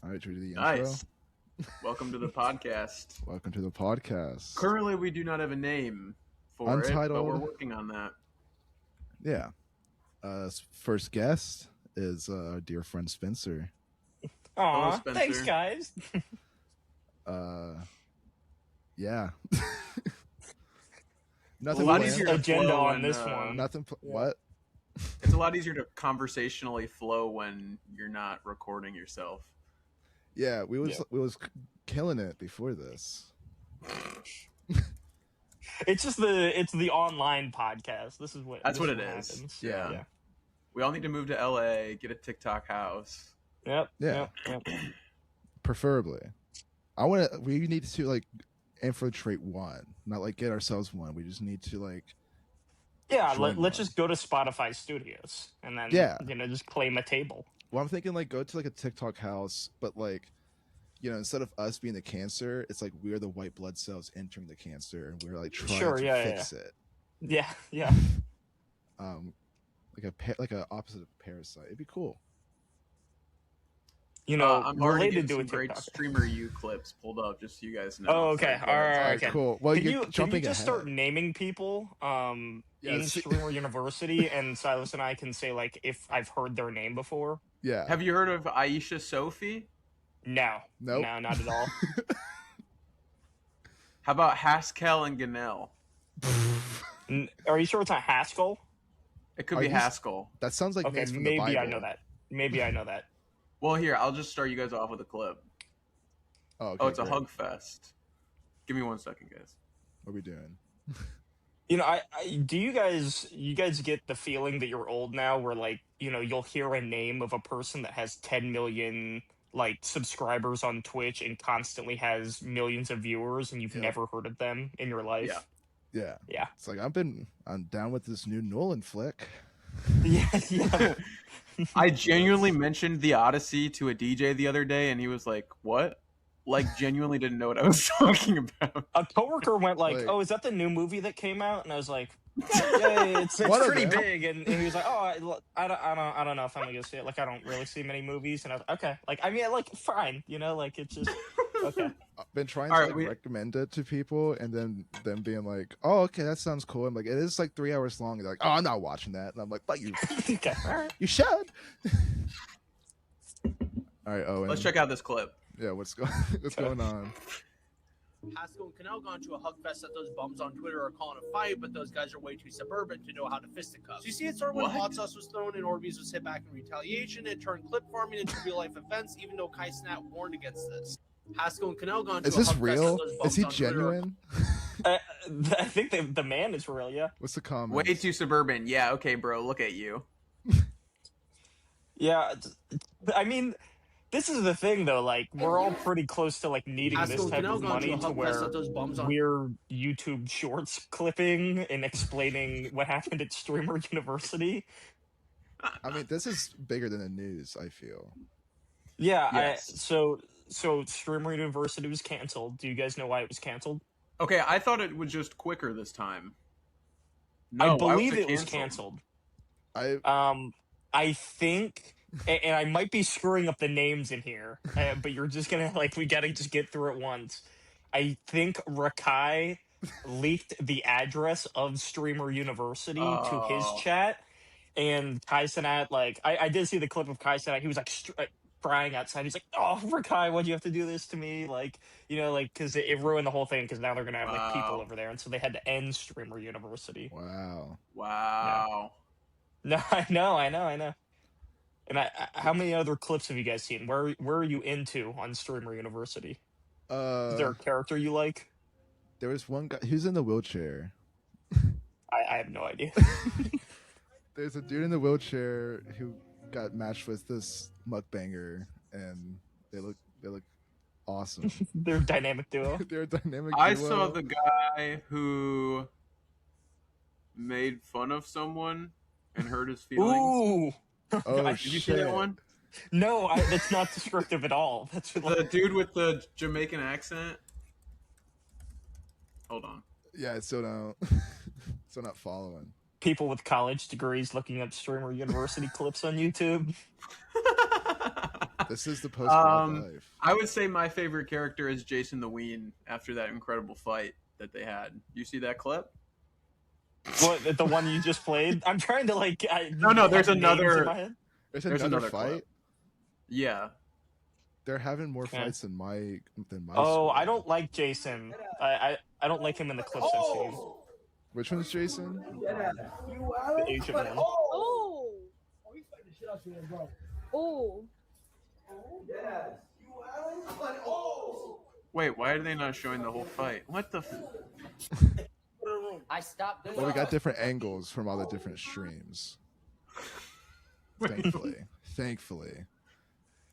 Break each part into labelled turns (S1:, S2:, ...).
S1: All right, should we do the intro?
S2: Nice. Welcome to the podcast.
S1: Welcome to the podcast.
S2: Currently, we do not have a name for it, but
S1: Untitled.
S2: we're working on that.
S1: Yeah. First guest is our dear friend Spencer.
S2: Hello,
S3: Aw,
S2: Spencer.
S3: thanks, guys.
S1: Yeah.
S2: A
S1: Nothing
S2: lot
S1: planned.
S2: easier to
S3: Agenda
S2: flow
S3: on
S2: when,
S3: this one.
S1: Nothing.
S3: Yeah.
S1: What?
S2: It's a lot easier to conversationally flow when you're not recording yourself.
S1: Yeah, we was killing it before this.
S3: It's the online podcast. This is what
S2: That's what it
S3: happens.
S2: is.
S1: Yeah.
S3: Yeah.
S2: We all need to move to LA, get a TikTok house.
S3: Yep.
S1: Yeah.
S3: Yep.
S1: Preferably. We need to like infiltrate one, not like get ourselves one. We just need to like.
S3: Yeah.
S1: Join
S3: Let's
S1: one.
S3: just go to Spotify Studios and then just claim a table.
S1: Well, I'm thinking like go to like a TikTok house, but like, instead of us being the cancer, it's like we're the white blood cells entering the cancer, and we're like trying to fix it.
S3: Yeah. Yeah.
S1: Like a opposite of parasite. It'd be cool.
S3: I'm
S2: already
S3: related
S2: getting
S3: to
S2: some
S3: a
S2: great
S3: TikTok.
S2: streamer U clips pulled up, just so you guys know.
S3: Oh, okay.
S2: So,
S3: All right.
S1: Okay, cool. Well,
S3: Can
S1: you're
S3: you
S1: jumping
S3: just
S1: ahead.
S3: start naming people in
S1: see-
S3: Streamer University, and Silas and I can say like if I've heard their name before?
S1: Yeah.
S2: Have you heard of Aisha Sophie?
S3: No.
S1: Nope.
S3: No, not at all.
S2: How about Haskell and Ganell?
S3: Are you sure it's not Haskell?
S2: It could
S1: Are
S2: be
S1: you-
S2: Haskell.
S1: That sounds like
S3: Okay,
S1: names from the
S3: maybe I
S1: Bible.
S3: know that. Maybe I know that.
S2: Well, here, I'll just start you guys off with a clip.
S1: Oh, okay,
S2: Oh, it's a
S1: great.
S2: hug fest. Give me 1 second, guys.
S1: What are we doing?
S3: Do you guys get the feeling that you're old now, where like you'll hear a name of a person that has 10 million like subscribers on Twitch and constantly has millions of viewers, and you've
S1: Yeah.
S3: never heard of them in your life?
S2: Yeah.
S1: Yeah. It's like I'm down with this new Nolan flick.
S3: Yeah.
S2: I genuinely mentioned the Odyssey to a DJ the other day, and he was like, "What?" Like, genuinely didn't know what I was talking about.
S3: A coworker went like,
S1: Wait.
S3: "Oh, is that the new movie that came out?" And I was like, "Yeah, it's
S1: One of
S3: pretty
S1: them.
S3: big." And he was like, "Oh, I don't know if I'm gonna see it. Like, I don't really see many movies." And I was okay. Like, I mean, like, fine. Like, it's just okay.
S1: I've been trying
S2: All
S1: to
S2: right,
S1: like, recommend it to people, and then them being like, "Oh, okay, that sounds cool." I'm like, "It is like 3 hours long." They're like, "Oh, I'm not watching that." And I'm like, "But you,
S3: Okay, all right.
S1: you should." All right, Owen.
S2: Let's check out this clip.
S1: Yeah, what's going on?
S4: Haskell and Cannell got into a hug fest that those bums on Twitter are calling a fight, but those guys are way too suburban to know how to fisticuff. So you see, it started when
S2: What?
S4: hot sauce was thrown and Orbeez was hit back in retaliation. It turned clip farming into real life events, even though Kai Snap warned against this. Haskell and Cannell got into
S1: Is
S4: a
S1: this
S4: hug fest
S1: real?
S4: that those
S1: Is
S4: bums
S1: he
S4: on Twitter are-
S1: genuine?
S3: I think the man is real. Yeah.
S1: What's the comment?
S2: Way too suburban. Yeah, okay, bro. Look at you.
S3: Yeah. I mean, this is the thing though. Like, we're all pretty close to like needing
S4: Haskell
S3: this
S4: and
S3: type
S4: Cannell
S3: of
S4: got into
S3: money
S4: a
S3: to
S4: hug fest
S3: where
S4: that those bums on
S3: we're YouTube Shorts clipping and explaining what happened at Streamer University.
S1: I mean, this is bigger than the news. I feel.
S3: Yeah.
S2: Yes.
S3: So Streamer University was canceled. Do you guys know why it was canceled?
S2: Okay, I thought it was just quicker this time. No,
S3: I
S2: why
S3: believe it was
S2: canceled?
S3: canceled. I think, and I might be screwing up the names in here, but you're just gonna we gotta just get through it once. I think Rakai leaked the address of Streamer University to his
S2: Oh.
S3: chat, and Kai Cenat, I did see the clip of Kai Cenat. He was crying outside. He's like, "Oh, Rakai, why'd you have to do this to me?" Because it ruined the whole thing. Because now they're gonna have people
S2: Wow.
S3: over there, and so they had to end Streamer University.
S1: Wow.
S2: Wow.
S3: No, I know. And how many other clips have you guys seen? Where are you into on Streamer University? Is there a character you like?
S1: There was one guy who's in the wheelchair.
S3: I have no idea.
S1: There's a dude in the wheelchair who got matched with this mukbanger, and they look awesome.
S3: They're a dynamic duo.
S1: They're a dynamic
S2: I
S1: duo.
S2: saw the guy who made fun of someone and hurt his feelings.
S3: Ooh,
S1: Oh
S2: Did you see
S1: shit!
S2: that one?
S3: no, that's not descriptive at all. That's
S2: The dude with the Jamaican accent. Hold on.
S1: Yeah, it's still not following.
S3: people with college degrees looking up Streamer University clips on YouTube.
S1: This is the post-grad life.
S2: I would say my favorite character is Jason the Ween after that incredible fight that they had. You see that clip?
S3: What, the one you just played? I'm trying to like.
S2: No, there's another.
S3: In my head.
S1: There's another fight.
S2: Clip. Yeah,
S1: they're having more fights than my.
S3: Oh,
S1: school.
S3: I don't like Jason. I don't like him in the clips I've seen.
S1: Which one's Jason?
S3: The Asian one.
S5: Oh. Oh.
S2: Wait, why are they not showing the whole fight? What the?
S6: I stopped.
S1: Well, we got different angles from all the different streams. Thankfully.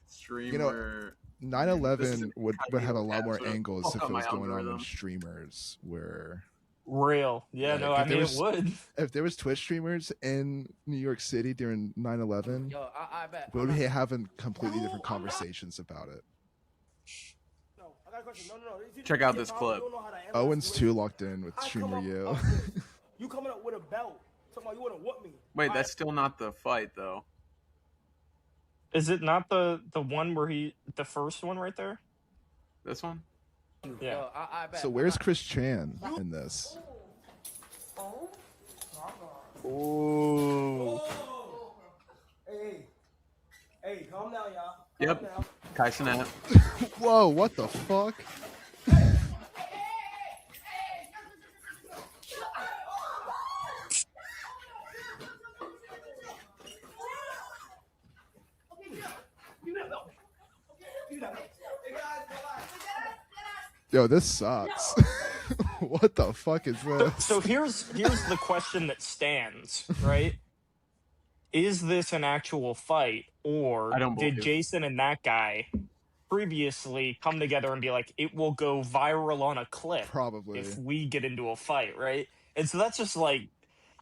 S2: Streamer.
S1: 9/11 would have a lot more angles if it was going on when streamers were
S3: real. Yeah,
S1: like,
S3: no, I mean it would.
S1: If there was Twitch streamers in New York City during 9/11,
S6: I bet.
S1: we would be having completely different conversations about it.
S2: Check out this clip.
S1: Owen's too locked in with streamer you.
S7: You coming up with a belt? Talking about you want to whoop me?
S2: Wait, that's still not the fight though.
S3: Is it not the one where the first one right there?
S2: This one?
S3: Yeah.
S6: I bet.
S1: So where's Chris Chan in this?
S3: Ooh.
S7: Hey, calm down, y'all.
S2: Yep. Kai Cenat.
S1: Whoa, what the fuck? Yo, this sucks. What the fuck is this?
S3: So here's the question that stands, right? Is this an actual fight, or did Jason and that guy previously come together and be like, it will go viral on a clip
S1: Probably
S3: if we get into a fight, right? And so that's just like,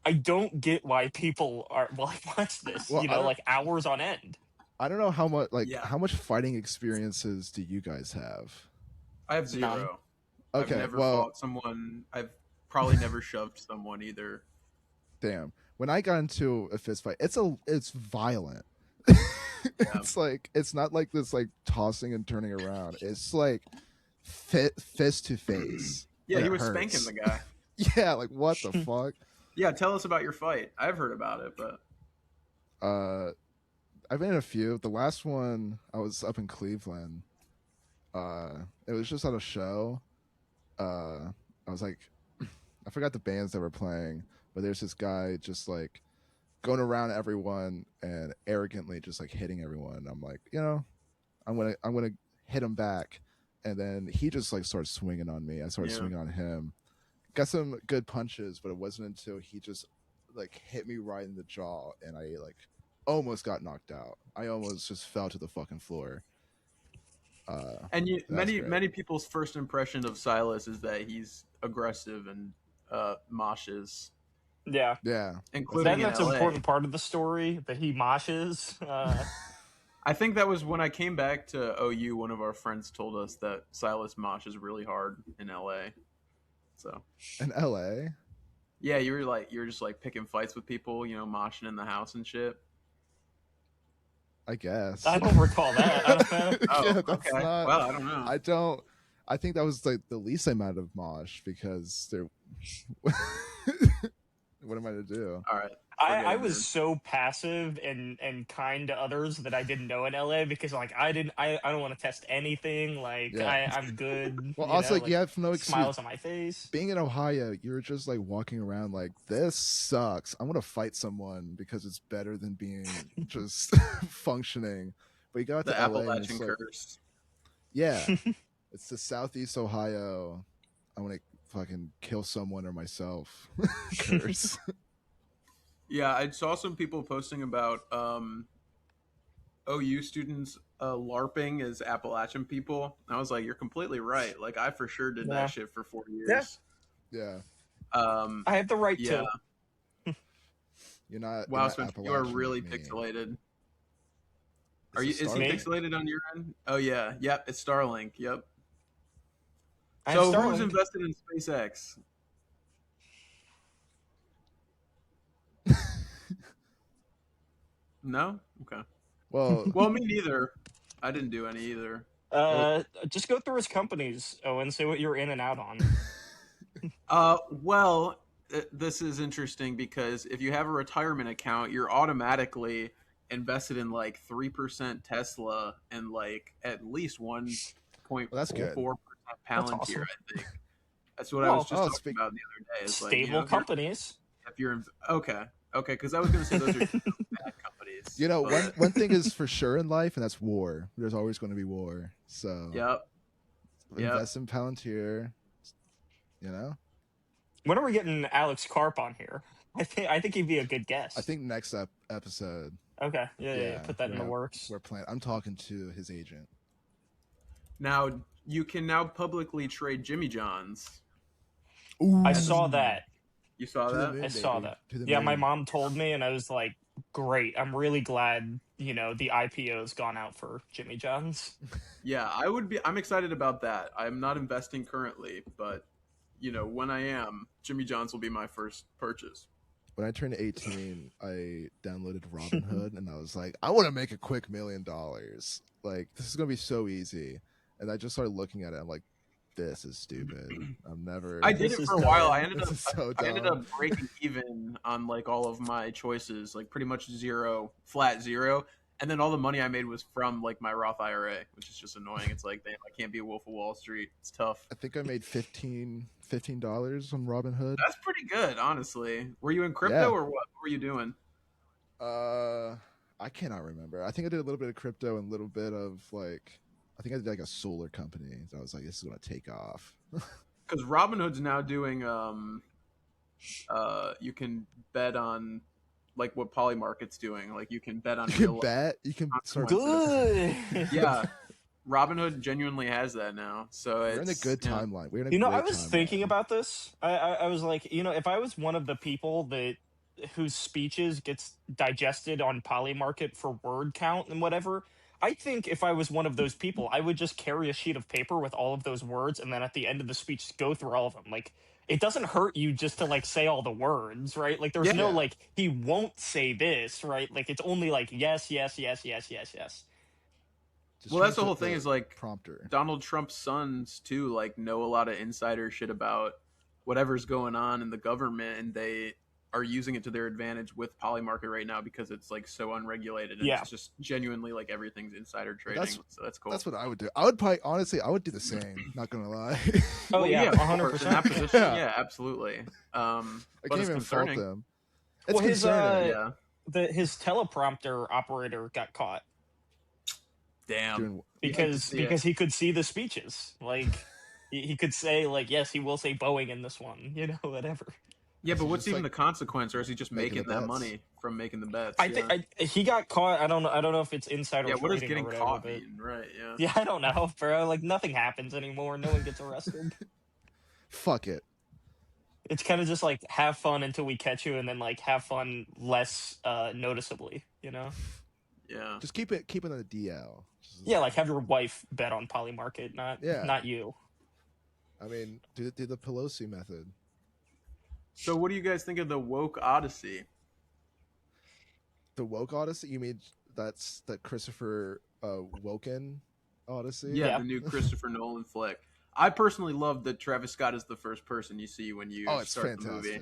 S3: I don't get why people are watch this,
S1: Well,
S3: like hours on end.
S1: I don't know how much how much fighting experiences do you guys have?
S2: I have 0.
S3: None.
S1: Okay,
S2: I've never
S1: well,
S2: fought someone. I've probably never shoved someone either.
S1: Damn. When I got into a fist fight, it's violent. It's like, it's not like this like tossing and turning around. It's like fist to face.
S2: Yeah,
S1: like,
S2: he was spanking the guy.
S1: Yeah, like what the fuck?
S2: Yeah, tell us about your fight. I've heard about it, but
S1: I've been in a few. The last one I was up in Cleveland. It was just on a show. I was like, I forgot the bands that were playing, but there's this guy just like going around everyone and arrogantly just like hitting everyone. I'm like, I'm gonna hit him back, and then he just like started swinging on me. I started swinging on him. Got some good punches, but it wasn't until he just like hit me right in the jaw, and I like almost got knocked out. I almost just fell to the fucking floor.
S2: And many people's first impression of Silas is that he's aggressive and moshes.
S3: Yeah.
S2: Including
S3: that's
S2: in
S3: an
S2: LA.
S3: important part of the story that he moshes.
S2: I think that was when I came back to OU. One of our friends told us that Silas moshes really hard in LA. So
S1: in LA,
S2: yeah, you were just like picking fights with people, moshing in the house and shit.
S1: I guess.
S3: I don't recall that. I don't know.
S2: Oh,
S1: yeah, that's
S2: okay.
S1: not.
S2: Well, I don't know.
S1: I think that was like the least amount of mosh because they're. What am I to do?
S2: All right.
S3: I was so passive and kind to others that I didn't know in LA because like I don't want to test anything. Like I'm good.
S1: Well, also like, you have no excuse.
S3: Smiles on my face.
S1: Being in Ohio, you're just like walking around like this sucks. I'm gonna fight someone because it's better than being just functioning. But you got
S2: the
S1: to LA
S2: Appalachian
S1: and
S2: curse.
S1: Yeah, it's the Southeast Ohio. I want to fucking kill someone or myself. Curse.
S2: Yeah, I saw some people posting about OU students LARPing as Appalachian people. I was like, you're completely right. Like, I for sure did that shit for 4 years.
S1: Yeah.
S3: I have the right to.
S1: You're not.
S2: Wow, Spencer, you are really pixelated. Is he pixelated on your end? Oh yeah, yep. It's Starlink. Yep. So who's invested in SpaceX? No? Okay.
S1: Well,
S2: me neither. I didn't do any either.
S3: Just go through his companies, and say what you're in and out on.
S2: Well, this is interesting because if you have a retirement account, you're automatically invested in like 3% Tesla and like at least 1.44% Palantir.
S3: Awesome.
S2: I think that's what I was just talking about the other day. Is
S3: stable
S2: like,
S3: companies.
S2: If you're okay, because I was going to say those are bad companies.
S1: You know, one thing is for sure in life, and that's war. There's always going to be war. So invest in Palantir. You know.
S3: When are we getting Alex Karp on here? I think he'd be a good guest.
S1: I think next episode.
S3: Okay, yeah. Put that in the works.
S1: We're planning. I'm talking to his agent.
S2: Now you can publicly trade Jimmy John's.
S1: Ooh.
S3: I saw that.
S2: You saw that?
S3: I saw that. Yeah, my mom told me, and I was like, great. I'm really glad, the IPO's gone out for Jimmy John's.
S2: Yeah, I'm excited about that. I'm not investing currently, but, when I am, Jimmy John's will be my first purchase.
S1: When I turned 18, I downloaded Robinhood, and I was like, I want to make a quick $1 million. Like, this is going to be so easy. And I just started looking at it. I'm like, this is stupid. I'm never.
S2: I did it for a while. I ended up breaking even on like all of my choices, like pretty much flat zero. And then all the money I made was from like my Roth IRA, which is just annoying. It's like, damn, I can't be a wolf of Wall Street. It's tough.
S1: I think I made $15 on Robinhood.
S2: That's pretty good, honestly. Were you in crypto or what? What were you doing?
S1: I cannot remember. I think I did a little bit of crypto and a little bit of like. I think I did like a solar company. So I was like, this is going to take off.
S2: Because Robinhood's now doing, you can bet on like what Polymarket's doing. Like you can bet on.
S1: You can bet. You can start.
S3: Good.
S2: Yeah, Robinhood genuinely has that now. So
S1: we're in a good timeline. We're in a
S3: I was thinking about this. I was like, if I was one of the people whose speeches gets digested on Polymarket for word count and whatever. I think if I was one of those people, I would just carry a sheet of paper with all of those words, and then at the end of the speech, go through all of them. Like, it doesn't hurt you just to, like, say all the words, right? Like, there's no, like, he won't say this, right? Like, it's only, like, yes, yes, yes, yes, yes, yes.
S2: Well, that's the whole thing is, like,
S1: prompter.
S2: Donald Trump's sons, too, like, know a lot of insider shit about whatever's going on in the government, and they are using it to their advantage with Polymarket right now because it's like so unregulated and it's just genuinely like everything's insider trading. So that's cool.
S1: That's what I would do. I would probably honestly I would do the same, not gonna lie.
S3: Oh yeah, 100%.
S2: In that position, yeah, absolutely.
S1: I can't even fault them.
S3: It's concerning. His teleprompter operator got caught.
S2: Damn.
S3: Because he could see the speeches. Like he could say like, yes, he will say Boeing in this one, whatever.
S2: Yeah, but what's even the consequence, or is he just making that money from making the bets?
S3: I think he got caught. I don't know if it's insider.
S2: Yeah, what does getting
S3: whatever,
S2: caught mean? Right? Yeah.
S3: Yeah, I don't know, bro. Like nothing happens anymore. No one gets arrested.
S1: Fuck it.
S3: It's kind of just like have fun until we catch you, and then like have fun less noticeably.
S2: Yeah.
S1: Just keep it on the DL.
S3: Yeah, like have your wife bet on Polymarket, not you.
S1: I mean, do the Pelosi method.
S2: So what do you guys think of the woke Odyssey?
S1: The woke Odyssey? You mean that's the Christopher Woken Odyssey?
S2: Yeah, the new Christopher Nolan flick. I personally love that Travis Scott is the first person you see when you start the movie.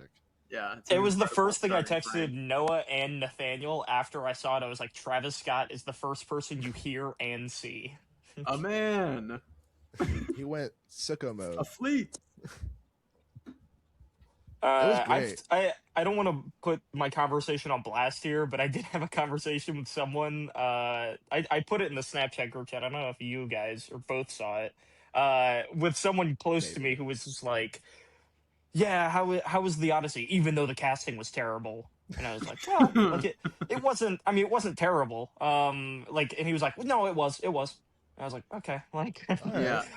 S2: Yeah.
S3: It was the first thing I texted Noah and Nathaniel after I saw it. I was like, Travis Scott is the first person you hear and see.
S2: A man.
S1: He went sicko mode.
S2: A fleet.
S3: I don't want to put my conversation on blast here, but I did have a conversation with someone. I put it in the Snapchat group chat. I don't know if you guys or both saw it. With someone close to me who was just like, "Yeah, how was the Odyssey?" Even though the casting was terrible, and I was like, "Well, like it wasn't. I mean, it wasn't terrible." And he was like, "No, it was. It was." I was like, okay, like,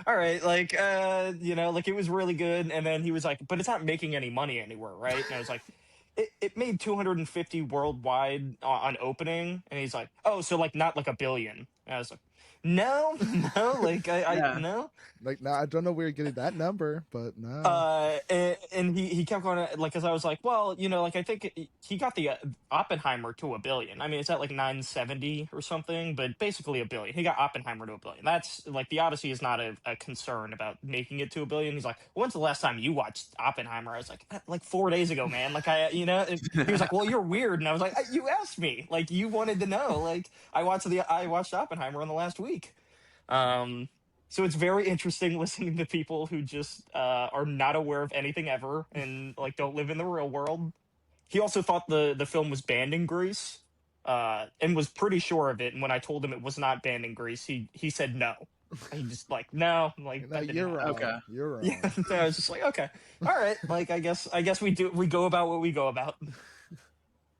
S3: all right, like, like it was really good. And then he was like, but it's not making any money anywhere, right? And I was like, it made 250 worldwide on opening. And he's like, oh, so like not like $1 billion. And I was like, No, like I no.
S1: Like, nah, I don't know where you're getting that number, but no.
S3: And he kept going, like, because I was like, well, like I think he got the Oppenheimer to $1 billion. I mean, it's at like 970 or something, but basically $1 billion. He got Oppenheimer to $1 billion. That's like the Odyssey is not a concern about making it to $1 billion. He's like, when's the last time you watched Oppenheimer? I was like 4 days ago, man. Like and he was like, well, you're weird, and I was like, you asked me, like you wanted to know. Like I watched Oppenheimer in the last week. So it's very interesting listening to people who just are not aware of anything ever and like don't live in the real world. He also thought the film was banned in Greece, and was pretty sure of it. And when I told him it was not banned in Greece, he said no. He just like no, like
S1: No,
S3: that
S1: you're
S3: didn't
S1: wrong.
S2: Okay.
S1: You're wrong.
S3: Yeah, so I was just like, okay, all right. Like I guess we go about what we go about.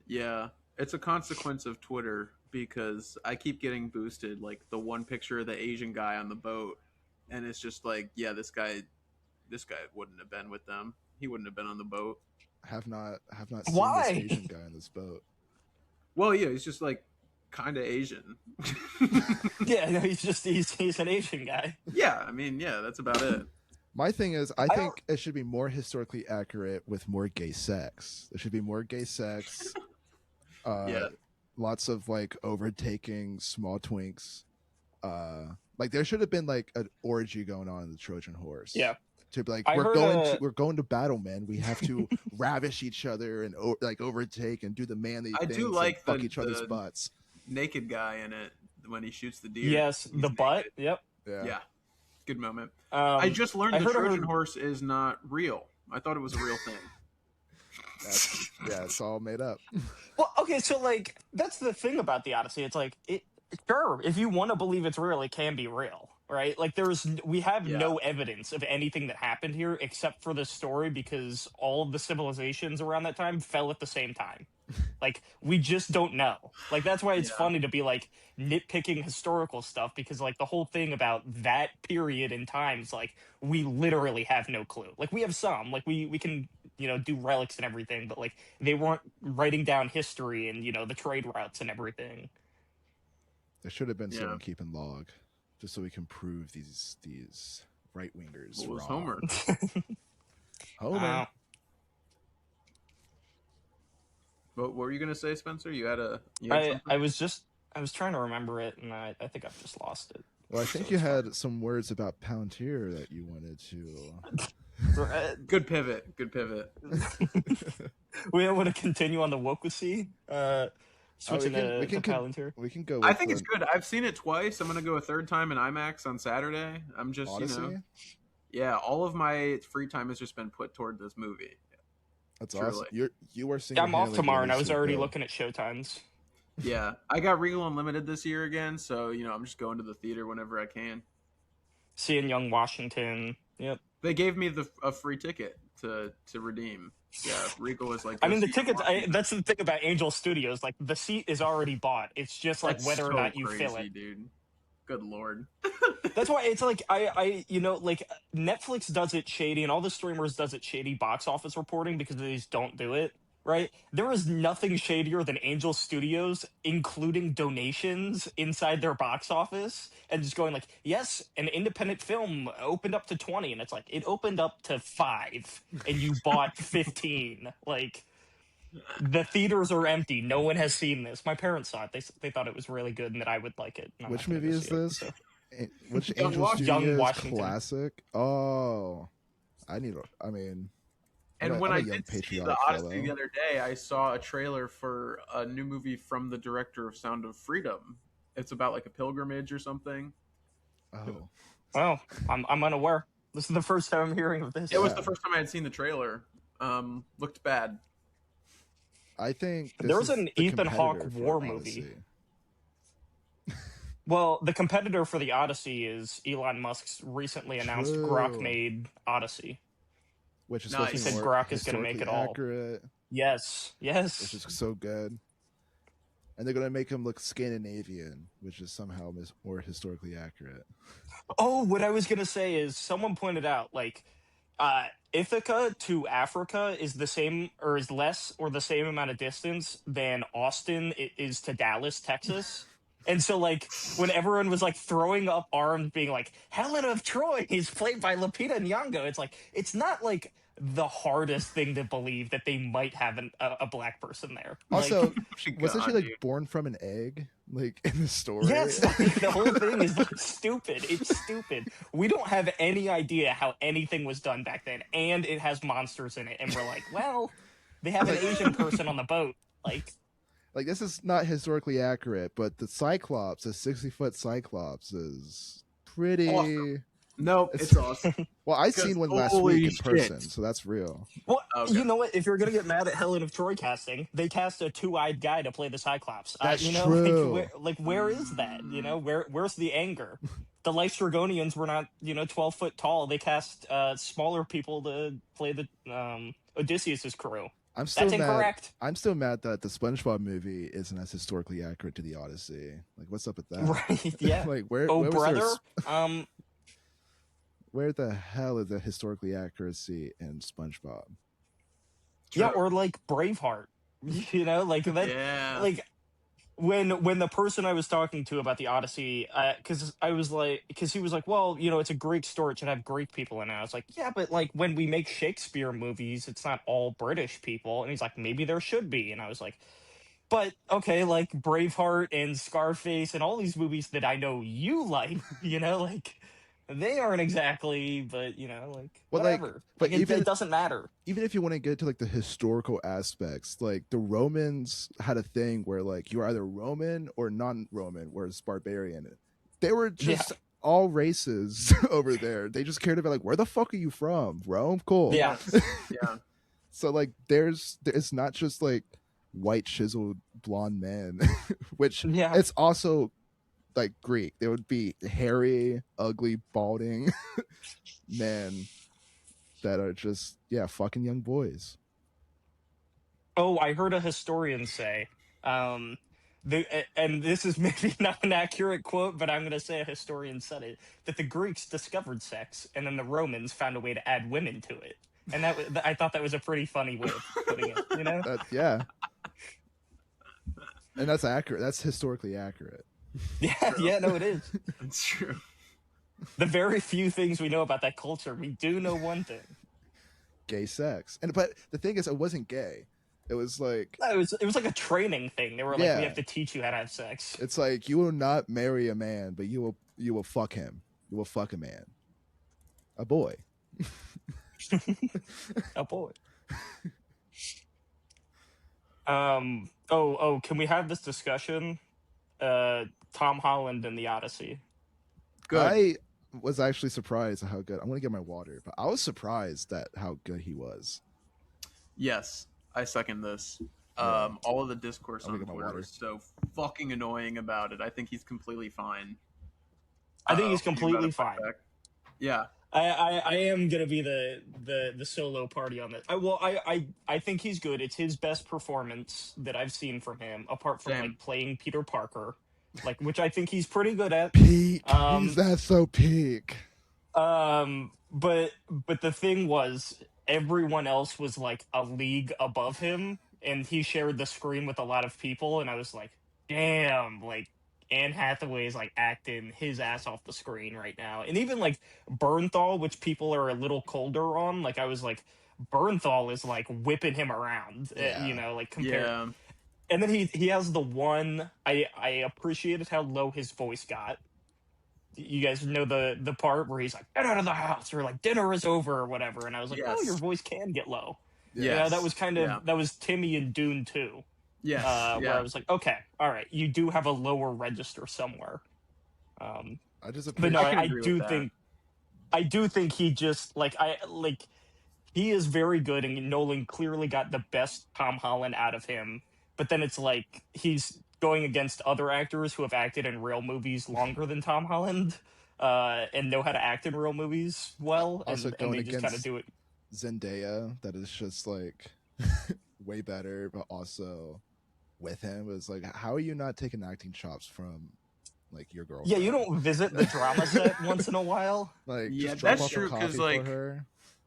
S2: Yeah, it's a consequence of Twitter because I keep getting boosted, like the one picture of the Asian guy on the boat, and it's just like, yeah, this guy wouldn't have been with them. He wouldn't have been on the boat.
S1: Have not seen
S3: Why?
S1: this Asian guy on this boat.
S2: Well, yeah, he's just like kind of Asian.
S3: Yeah, no, he's an Asian guy.
S2: Yeah, I mean, yeah, that's about it.
S1: My thing is, I think it should be more historically accurate with more gay sex. There should be more gay sex.
S2: Yeah.
S1: Lots of like overtaking small twinks. Like there should have been like an orgy going on in the Trojan Horse.
S3: Yeah.
S1: To be like,
S3: I heard,
S1: we're going to battle, man. We have to ravish each other and like overtake and do the manly
S2: I
S1: things.
S2: do like
S1: and fuck each other's butts.
S2: Naked guy in it when he shoots the deer.
S3: Yes,
S2: He's
S3: the
S2: naked.
S3: butt. Yep.
S2: Yeah. Good moment. I just learned the Trojan horse is not real. I thought it was a real thing.
S1: It's all made up.
S3: Well, okay, so like that's the thing about the Odyssey. It's like sure, if you want to believe it's real, it can be real, right? Like we have no evidence of anything that happened here except for this story because all of the civilizations around that time fell at the same time. Like we just don't know. Like that's why it's funny to be like nitpicking historical stuff because like the whole thing about that period in time is like we literally have no clue. Like we have some, like we can do relics and everything, but like they weren't writing down history and the trade routes and everything.
S1: There should have been someone keeping log, just so we can prove these right wingers wrong.
S2: Homer.
S1: Homer.
S2: What were you gonna say, Spencer?
S3: I was trying to remember it, and I think I've just lost it.
S1: Well, I think you had some words about Palantir that you wanted to.
S2: Good pivot.
S3: We want to continue on the Odyssey. Switching to Palantir.
S1: We can go.
S2: I think it's good. I've seen it twice. I'm gonna go a third time in IMAX on Saturday. I'm just
S1: Odyssey?
S2: all of my free time has just been put toward this movie.
S1: That's
S2: Truly.
S1: awesome. You are seeing.
S3: I'm off tomorrow, and I was already looking at showtimes.
S2: Yeah, I got Regal Unlimited this year again, so I'm just going to the theater whenever I can.
S3: Seeing Young Washington. Yep.
S2: They gave me a free ticket to redeem. Yeah, Regal was like.
S3: I mean, the tickets. That's the thing about Angel Studios. Like the seat is already bought. It's just like whether or not you fill it.
S2: Dude. Good lord.
S3: That's why it's like I like Netflix does it shady and all the streamers does it shady box office reporting because they just don't do it. Right? There is nothing shadier than Angel Studios including donations inside their box office and just going like, yes, an independent film opened up to 20, and it's like it opened up to 5 and you bought 15. Like the theaters are empty. No one has seen this. My parents saw it. They thought it was really good and that I would like it.
S1: Which movie is this? Which
S3: Young
S1: Angel Studios
S3: Washington.
S1: classic? Oh,
S2: And when I did see the Odyssey the other day, I saw a trailer for a new movie from the director of Sound of Freedom. It's about like a pilgrimage or something.
S1: Oh,
S3: I'm unaware. This is the first time I'm hearing of this.
S2: It was the first time I had seen the trailer. Looked bad.
S1: I think
S3: there was an Ethan Hawke war movie. Well, the competitor for the Odyssey is Elon Musk's recently announced Grok-made Odyssey.
S1: Which is
S3: he said Grok is going to make it all
S1: accurate.
S3: Yes.
S1: Which is so good. And they're going to make him look Scandinavian, which is somehow more historically accurate.
S3: Oh, what I was going to say is someone pointed out, like, Ithaca to Africa is the same or is less or the same amount of distance than Austin is to Dallas, Texas. And so, like, when everyone was, like, throwing up arms, being like, Helen of Troy is played by Lupita Nyong'o, it's like, it's not, like, the hardest thing to believe that they might have a black person there.
S1: Also,
S3: Like,
S1: wasn't she, like, born from an egg, like, in the story?
S3: yes, like, the whole thing is, like, stupid. It's stupid. We don't have any idea how anything was done back then, and it has monsters in it, and we're like, well, they have an Asian person on the boat.
S1: Like, this is not historically accurate, but the Cyclops, a 60-foot Cyclops, is pretty...
S2: Awesome. No, it's awesome.
S1: Well, I seen one last week in person, so that's real.
S3: Well, you know what? If you're gonna get mad at Helen of Troy casting, they cast a two-eyed guy to play the Cyclops.
S1: That's
S3: you know,
S1: true.
S3: where is that? You know, where's the anger? The Life Stragonians were not, 12 foot tall. They cast smaller people to play the Odysseus's crew.
S1: That's incorrect.
S3: Mad.
S1: I'm still mad that the SpongeBob movie isn't as historically accurate to the Odyssey. Like, what's up with that?
S3: Right? Yeah.
S1: Like, where?
S3: Oh,
S1: where
S3: brother.
S1: Where the hell is the historically accuracy in SpongeBob?
S3: True. Yeah, or like Braveheart. You know, like that.
S2: Yeah.
S3: Like when the person I was talking to about the Odyssey, because he was like, well, it's a Greek story, it should have Greek people in it. I was like, yeah, but like when we make Shakespeare movies, it's not all British people. And he's like, maybe there should be. And I was like, but okay, like Braveheart and Scarface and all these movies that I know you like, like they aren't exactly, but like whatever. But it doesn't matter.
S1: Even if you want to get to like the historical aspects, like the Romans had a thing where like you were either Roman or non-Roman, whereas barbarian. They were just all races over there. They just cared about like, where the fuck are you from? Rome? Cool.
S3: Yeah.
S2: Yeah.
S1: So like there's not just like white chiseled blonde men, which it's also like Greek. There would be hairy, ugly, balding men that are just fucking young boys.
S3: Oh, I heard a historian say, and this is maybe not an accurate quote, but I'm going to say a historian said it, that the Greeks discovered sex, and then the Romans found a way to add women to it. And I thought that was a pretty funny way of putting it,
S1: yeah. And that's accurate. That's historically accurate.
S3: Yeah, no, it is.
S2: It's true.
S3: The very few things we know about that culture, we do know one thing:
S1: gay sex. But the thing is, it wasn't gay. It was like
S3: it was like a training thing. They were like, we have to teach you how to have sex.
S1: It's like, you will not marry a man, but you will fuck him. You will fuck a man, a boy,
S3: a boy. Oh, can we have this discussion? Tom Holland and the Odyssey.
S1: Good. I was actually surprised at how good. I'm gonna get my water, but I was surprised at how good he was.
S2: Yes, I second this. All of the discourse on Twitter was so fucking annoying about it. I think he's completely fine.
S3: I think he's completely fine.
S2: Yeah.
S3: I am gonna be the solo party on this. I think he's good. It's his best performance that I've seen from him, apart from like playing Peter Parker, like, which I think he's pretty good at.
S1: He's not so peak.
S3: But the thing was, everyone else was like a league above him, and he shared the screen with a lot of people, and I was like, damn, like, Anne Hathaway is like acting his ass off the screen right now. And even like Bernthal, which people are a little colder on, like I was like, Bernthal is like whipping him around, like compared. Yeah. And then he has the one, I appreciated how low his voice got. You guys know the part where he's like, get out of the house, or like dinner is over, or whatever. And I was like, oh, your voice can get low. Yeah, that was kind of, that was Timmy in Dune 2.
S2: Yes.
S3: Where I was like, okay, all right, you do have a lower register somewhere.
S1: I
S3: do think he just he is very good, and Nolan clearly got the best Tom Holland out of him. But then it's like he's going against other actors who have acted in real movies longer than Tom Holland, and know how to act in real movies well, and they just kind of do it.
S1: Zendaya, that is just like way better, but also with him was like, how are you not taking acting chops from like your girlfriend?
S3: Yeah, you don't visit the drama set once in a while.
S1: Like,
S2: yeah, that's true, because like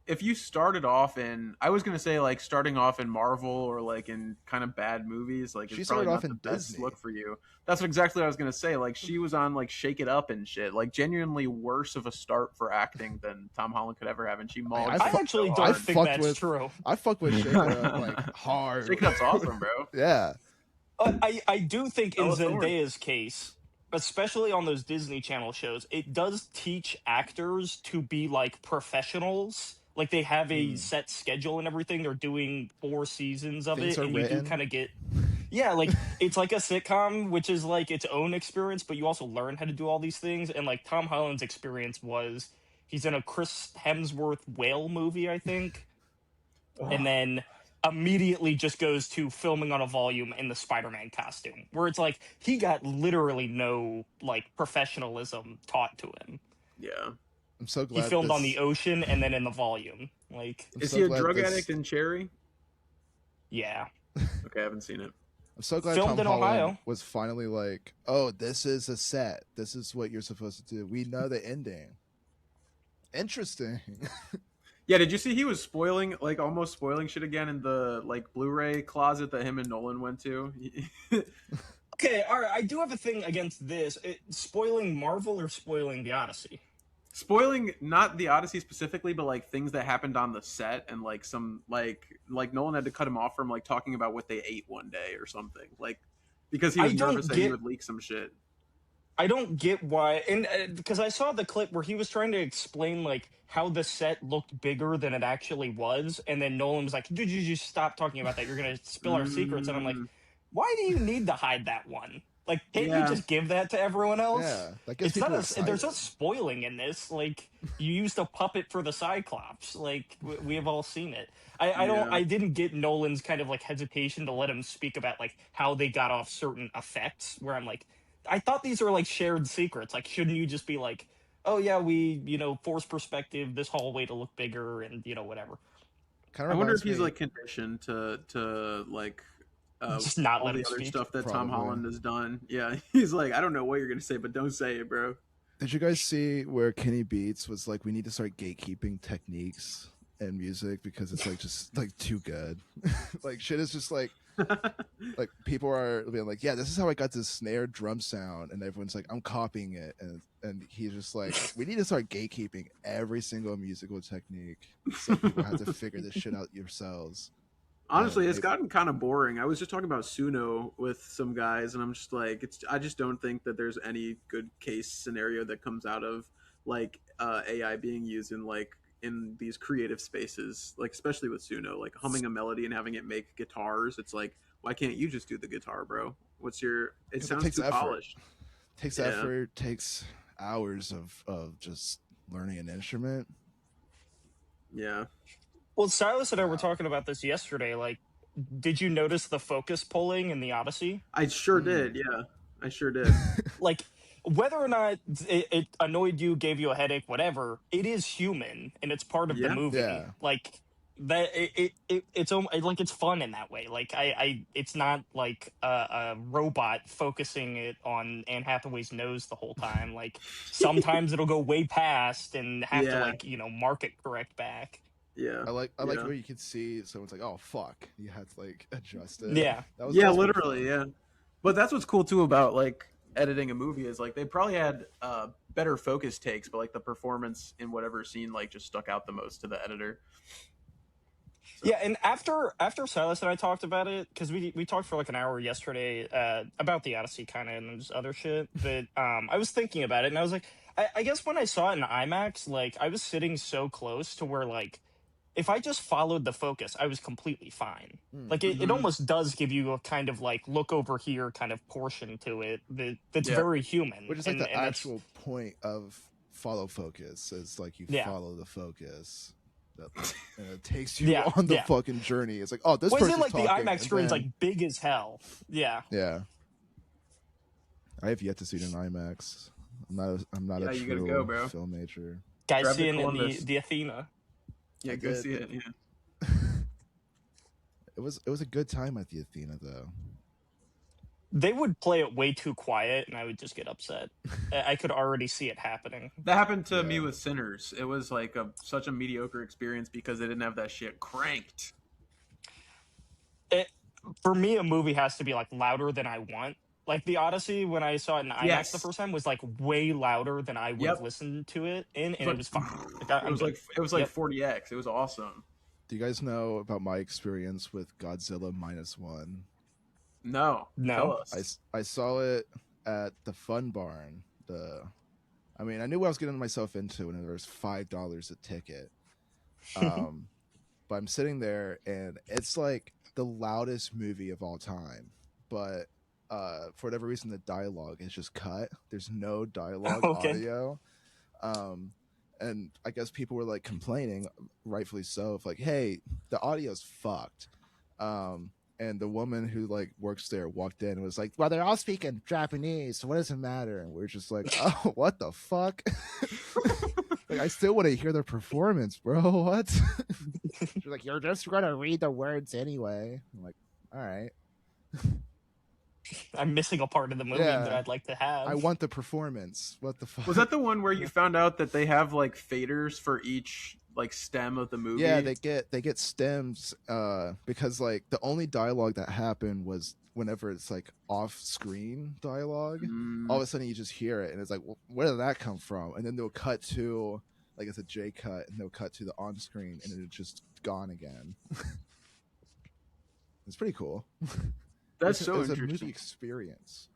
S2: if you started off in, I was gonna say like starting off in Marvel or like in kind of bad movies, like
S1: She
S2: it's probably
S1: started off
S2: not the
S1: in
S2: best
S1: Disney.
S2: look for you. That's exactly what I was gonna say. Like she was on like Shake It Up and shit, like genuinely worse of a start for acting than Tom Holland could ever have, and she mauled.
S3: I actually
S2: so
S3: don't
S2: hard.
S3: think that's true.
S1: I fucked with Shake It Up like hard.
S2: Shake It Up's awesome, bro.
S1: Yeah.
S3: I do think in
S2: Bella Thorne.
S3: Zendaya's case, especially on those Disney Channel shows, it does teach actors to be like professionals. Like they have a set schedule and everything. They're doing 4 seasons of
S1: Things
S3: it,
S1: are
S3: and you
S1: written.
S3: do kind of get, yeah, like it's like a sitcom, which is like its own experience, but you also learn how to do all these things. And like Tom Holland's experience was, he's in a Chris Hemsworth whale movie, I think, and then immediately just goes to filming on a volume in the Spider-Man costume, where it's like he got literally no like professionalism taught to him.
S2: Yeah.
S1: I'm so
S3: He
S1: glad
S3: filmed on the ocean and then in the volume. Like,
S2: Is
S1: so
S2: he a
S1: glad
S2: drug
S1: this-
S2: addict in Cherry?
S3: yeah,
S2: Okay, I haven't seen it.
S1: I'm so glad
S3: Filmed
S1: Tom
S3: in
S1: Holland
S3: Ohio.
S1: was finally like, "Oh, this is a set. This is what you're supposed to do. We know the ending." Interesting.
S2: Yeah, did you see he was spoiling, like almost spoiling shit again in the like Blu-ray closet that him and Nolan went to?
S3: okay, all right. I do have a thing against this. Spoiling Marvel or spoiling the Odyssey.
S2: Spoiling not the Odyssey specifically, but like things that happened on the set, and like some like Nolan had to cut him off from like talking about what they ate one day or something, like because he was nervous that he would leak some shit.
S3: I don't get why, and because I saw the clip where he was trying to explain like how the set looked bigger than it actually was, and then Nolan was like, "Dude, you just stop talking about that. You're gonna spill our secrets." And I'm like, "Why do you need to hide that one? Like, can't you just give that to everyone else?"
S1: Yeah, that gets people excited.
S3: There's no spoiling in this. Like, you used a puppet for the Cyclops. Like, we have all seen it. I didn't get Nolan's kind of like hesitation to let him speak about like how they got off certain effects. Where I'm like, I thought these were like shared secrets. Like, shouldn't you just be like, oh yeah, we force perspective this hallway to look bigger and whatever.
S2: I wonder if he's like conditioned to like
S3: just not
S2: all
S3: let
S2: the
S3: him
S2: other
S3: speak.
S2: stuff that Tom Holland has done. Yeah, he's like, I don't know what you're gonna say, but don't say it, bro.
S1: Did you guys see where Kenny Beats was like, we need to start gatekeeping techniques and music because it's like just like too good. Like shit is just like like people are being like, yeah, this is how I got this snare drum sound, and everyone's like, I'm copying it, and he's just like, we need to start gatekeeping every single musical technique so people have to figure this shit out yourselves.
S2: Honestly, it's gotten kind of boring. I was just talking about Suno with some guys, and I'm just like, I just don't think that there's any good case scenario that comes out of like AI being used in these creative spaces, like especially with Suno, like humming a melody and having it make guitars. It's like, why can't you just do the guitar, bro? What's your? It sounds too polished.
S1: Takes effort. Takes hours of just learning an instrument.
S2: Yeah.
S3: Well, Silas and I were talking about this yesterday. Like, did you notice the focus pulling in the Odyssey?
S2: I sure did. Yeah, I sure did.
S3: Like, whether or not it annoyed you, gave you a headache, whatever, it is human and it's part of the movie.
S1: Yeah.
S3: Like that, it's like it's fun in that way. Like it's not like a robot focusing it on Anne Hathaway's nose the whole time. Like sometimes it'll go way past and have to like mark it correct back.
S2: Yeah,
S1: I like where you can see someone's like, oh fuck, you had to like adjust it.
S3: Yeah,
S1: that was
S2: literally, yeah. But that's what's cool too about like editing a movie is like they probably had better focus takes, but like the performance in whatever scene like just stuck out the most to the editor.
S3: So. Yeah, and after Silas and I talked about it, because we talked for like an hour yesterday about the Odyssey kind of and just other shit, but I was thinking about it and I was like, I guess when I saw it in IMAX, like I was sitting so close to where like if I just followed the focus, I was completely fine. Like it almost does give you a kind of like look over here kind of portion to it that's very human.
S1: Which is like the actual point of follow focus is like you follow the focus. And it takes you on the fucking journey. It's like, oh, this person's
S3: like
S1: talking,
S3: the IMAX screen's like big as hell. Yeah.
S1: Yeah. I have yet to see it in IMAX. I'm not a true film major.
S3: Guys seeing in the Athena.
S2: Yeah, go see it. Yeah.
S1: It was a good time at the Athena though.
S3: They would play it way too quiet, and I would just get upset. I could already see it happening.
S2: That happened to me with Sinners. It was like such a mediocre experience because they didn't have that shit cranked.
S3: For me, a movie has to be like louder than I want. Like the Odyssey, when I saw it in IMAX the first time, was like way louder than I would have listened to it in, and it was fine. Like,
S2: it was like 40x. It was awesome.
S1: Do you guys know about my experience with Godzilla -1?
S2: No. Tell us.
S1: I saw it at the Fun Barn. I knew what I was getting myself into when there was $5 a ticket. But I'm sitting there, and it's like the loudest movie of all time. But for whatever reason, the dialogue is just cut. There's no dialogue audio. And I guess people were like complaining, rightfully so, of like, hey, the audio's fucked. And the woman who like works there walked in and was like, well, they're all speaking Japanese, so what does it matter? And we're just like, oh, what the fuck? Like, I still want to hear their performance, bro. What? She's like, you're just gonna read the words anyway. I'm like, all right.
S3: I'm missing a part of the movie that I'd like to have.
S1: I want the performance. What the fuck?
S2: Was that the one where you found out that they have like faders for each like stem of the movie?
S1: Yeah, they get stems because like the only dialogue that happened was whenever it's like off screen dialogue. All of a sudden you just hear it and it's like, well, where did that come from? And then they'll cut to like it's a J cut and they'll cut to the on screen and it's just gone again. It's pretty cool.
S2: That's so interesting.
S1: A movie experience.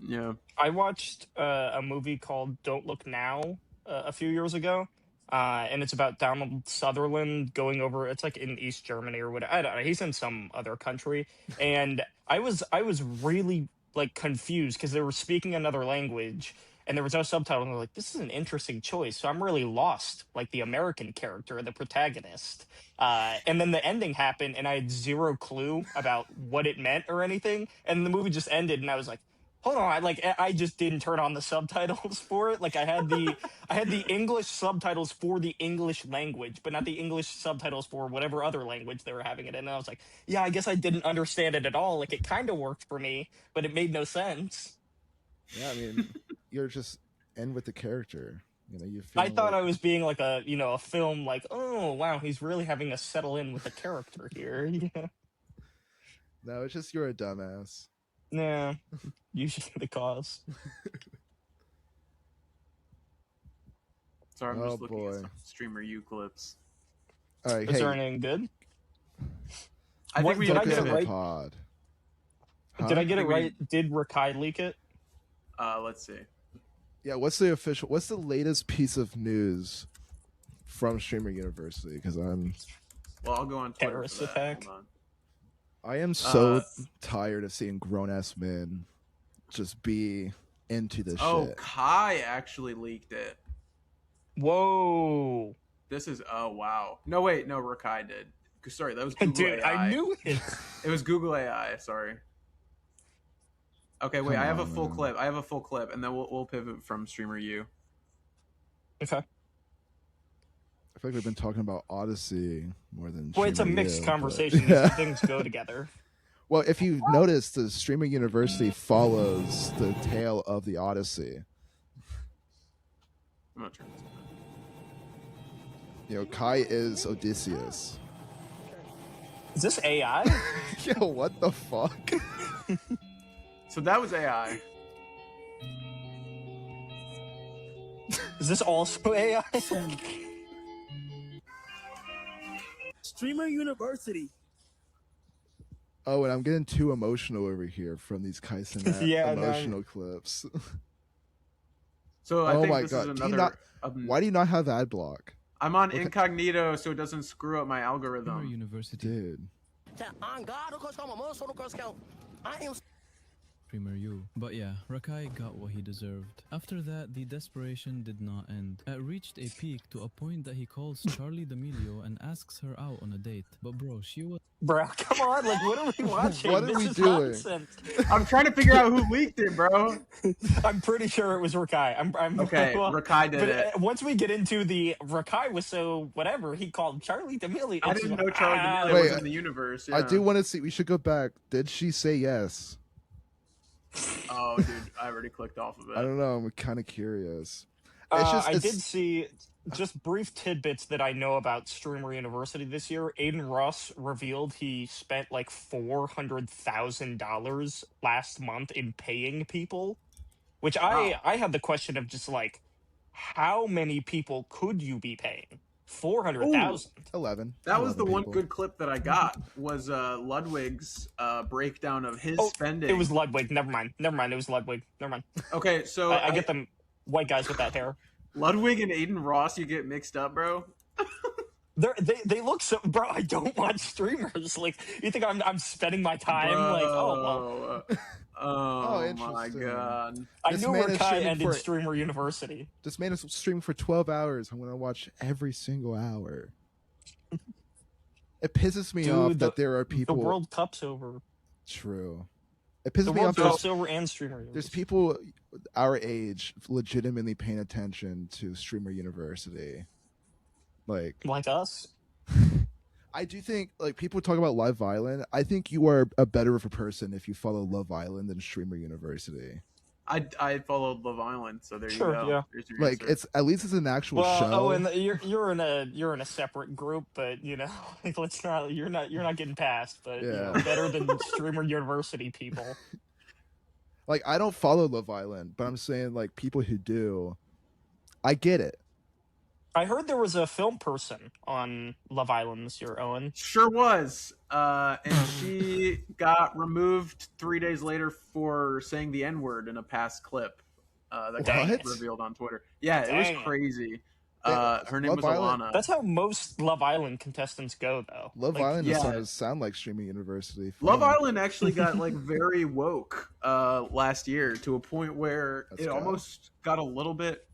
S2: Yeah,
S3: I watched a movie called Don't Look Now a few years ago, and it's about Donald Sutherland going over. It's like in East Germany or whatever. I don't know. He's in some other country, and I was really like confused because they were speaking another language and there was no subtitle. And they're like, this is an interesting choice. So I'm really lost, like the American character, the protagonist. And then the ending happened and I had zero clue about what it meant or anything. And the movie just ended and I was like, hold on, I just didn't turn on the subtitles for it. Like I had the English subtitles for the English language, but not the English subtitles for whatever other language they were having it in. And I was like, yeah, I guess I didn't understand it at all. Like it kind of worked for me, but it made no sense.
S1: Yeah, I mean, you're just in with the character. You know,
S3: I thought I was being like a film like, oh wow, he's really having to settle in with the character here. Yeah.
S1: No, it's just you're a dumbass.
S3: Nah, usually the cause.
S2: Sorry, I'm just looking at some Streamer U clips.
S1: All right,
S3: is there anything good?
S2: I think
S3: did I get it right?
S1: Pod.
S3: Huh? Did I get it right? Did Rakai leak it?
S2: Let's see.
S1: Yeah, what's the latest piece of news from Streamer University? Because
S2: well, I'll go on Twitter.
S3: Terrorist attack.
S2: Hold on.
S1: I am so tired of seeing grown-ass men just be into this shit.
S2: Oh, Kai actually leaked it.
S3: Whoa.
S2: This is, oh, wow. No, wait, no, Rakai did. Sorry, that was Google
S3: Dude,
S2: AI.
S3: I knew it.
S2: It was Google AI, sorry. Okay, wait, I have a full clip. And then we'll pivot from Streamer U.
S3: Okay.
S1: I feel like we've been talking about Odyssey more than
S3: Well, it's a mixed conversation.
S1: But...
S3: These things go together.
S1: Well, if you've noticed, the Streamer University follows the tale of the Odyssey.
S2: I'm gonna turn this on.
S1: You know, Kai is Odysseus.
S3: Is this AI?
S1: Yo, what the fuck?
S2: So that was AI.
S3: Is this also AI?
S7: Streamer University.
S1: Oh, and I'm getting too emotional over here from these Kaisen emotional clips.
S2: So I think this is another.
S1: Why do you not have ad block?
S2: I'm on incognito, so it doesn't screw up my algorithm.
S5: University.
S1: Dude.
S7: On God, of course, I'm a most on the Girl Scout. I am.
S5: Streamer U. But yeah, Rakai got what he deserved. After that, the desperation did not end. It reached a peak to a point that he calls Charlie D'Amelio and asks her out on a date. But bro, she was...
S3: Bro, come on, like, what are we watching?
S1: What are we doing?
S3: Nonsense.
S2: I'm trying to figure out who leaked it, bro.
S3: I'm pretty sure it was Rakai. I'm
S2: okay, Rakai did it.
S3: Once we get into the Rakai was so whatever, he called Charlie D'Amelio.
S2: I didn't know Charlie D'Amelio was in the universe. Yeah.
S1: I do want to see, we should go back. Did she say yes?
S2: Oh, dude, I already clicked off of it.
S1: I don't know. I'm kind of curious. It's just
S3: I did see just brief tidbits that I know about Streamer University this year. Aiden Ross revealed he spent like $400,000 last month in paying people, which
S2: Wow.
S3: I had the question of just like, how many people could you be paying? 400,000.
S1: 11.
S2: That was
S1: 11
S2: the one
S1: people.
S2: good clip that I got was Ludwig's breakdown of his spending.
S3: It was Ludwig. Never mind. It was Ludwig. Never mind.
S2: Okay, so
S3: I get them white guys with that hair.
S2: Ludwig and Aiden Ross, you get mixed up, bro.
S3: They look so, bro. I don't watch streamers. Like, you think I'm spending my time?
S2: Bro.
S3: Like, oh well.
S2: Oh my
S1: interesting.
S2: god.
S3: I
S1: This
S3: knew
S1: man is
S3: Rakai
S1: streaming
S3: ended
S1: for-
S3: Streamer University.
S1: This man is streaming for 12 hours. I'm going to watch every single hour. It pisses me off that there are people.
S3: The World Cup's over.
S1: True. It pisses
S3: The
S1: me
S3: World
S1: off.
S3: Cup's over and Streamer University.
S1: There's people our age legitimately paying attention to Streamer University. Like
S3: us.
S1: I do think, like, people talk about Love Island. I think you are a better of a person if you follow Love Island than Streamer University.
S2: I followed Love Island, so there
S3: Sure,
S2: you go.
S3: yeah.
S2: There's your
S1: Like,
S2: answer.
S1: it's at least it's an actual show.
S3: Oh, and you're in a separate group, but you know, like, let's not. You're not getting past, but you know,
S1: Yeah.
S3: better than Streamer University people.
S1: Like, I don't follow Love Island, but I'm saying, like, people who do, I get it.
S3: I heard there was a film person on Love Island this year, Owen.
S2: Sure was. And she got removed 3 days later for saying the N-word in a past clip that got
S1: What?
S2: revealed on Twitter. Yeah, it
S3: Dang.
S2: was crazy.
S1: Yeah,
S2: Her name
S1: Love
S2: was
S1: Island-
S2: Alana.
S3: That's how most Love Island contestants go, though.
S1: Love
S3: Like,
S1: Island
S2: yeah.
S1: doesn't sound like Streaming University.
S2: Love
S1: Fun.
S2: Island actually got like very woke last year to a point where
S1: Let's
S2: it
S1: go.
S2: almost got a little bit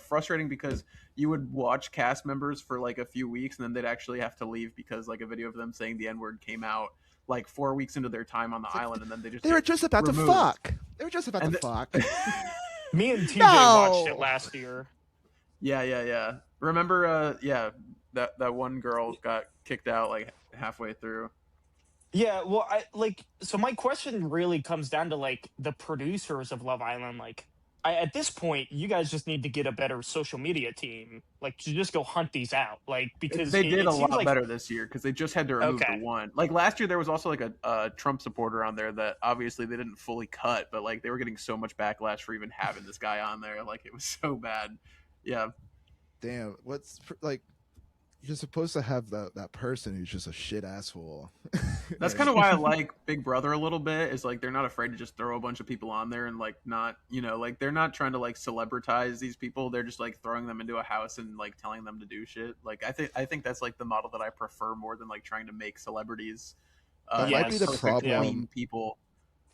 S2: frustrating because you would watch cast members for like a few weeks and then they'd actually have to leave because like a video of them saying the N-word came out like 4 weeks into their time on the island and then they
S1: They were just about
S2: removed.
S1: to fuck. They were just about
S2: And
S1: to
S2: the-
S1: fuck.
S3: Me and TJ
S1: No!
S3: watched it last year.
S2: Yeah. Remember that one girl got kicked out like halfway through.
S3: Yeah, well, so my question really comes down to like the producers of Love Island. Like, at this point, you guys just need to get a better social media team, like to just go hunt these out, like because
S2: They
S3: it
S2: did a
S3: seems
S2: lot
S3: like,
S2: better this year because they just had to remove
S3: Okay.
S2: the one. Like last year, there was also like a Trump supporter on there that obviously they didn't fully cut, but like they were getting so much backlash for even having this guy on there. Like it was so bad. Yeah,
S1: Damn, like, you're supposed to have that person who's just a shit asshole.
S2: that's kind of why I like Big Brother a little bit. Is like they're not afraid to just throw a bunch of people on there and like not, like they're not trying to like celebritize these people. They're just like throwing them into a house and like telling them to do shit. Like I think that's like the model that I prefer more than like trying to make celebrities.
S1: That might be the
S2: perfect,
S1: problem.
S2: clean people.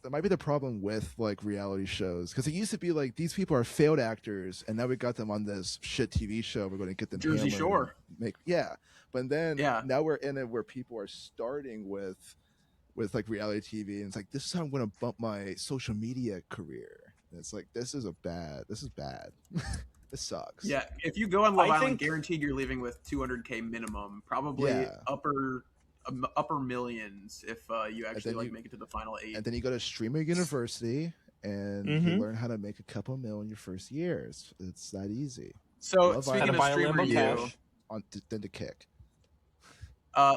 S1: That might be the problem with like reality shows, because it used to be like these people are failed actors, and now we got them on this shit TV show. We're going to get them
S2: Jersey
S1: hammered
S2: Shore.
S1: and but then now we're in it where people are starting with like reality TV, and it's like, this is how I'm going to bump my social media career. And it's like, this is bad. This sucks.
S2: Yeah, if you go on Love
S3: I
S2: Island,
S3: think-
S2: guaranteed you're leaving with 200K minimum, probably
S1: Yeah.
S2: upper millions if you actually
S1: then
S2: like
S1: you-
S2: make it to the final 8.
S1: And then you go to Streamer University, and you
S3: Mhm.
S1: learn how to make a couple mil in your first years. It's that easy.
S2: So
S1: Love
S2: speaking
S3: Had to
S2: of
S3: buy a
S2: streamer,
S3: Lambo
S2: you,
S3: cash.
S1: Then to kick.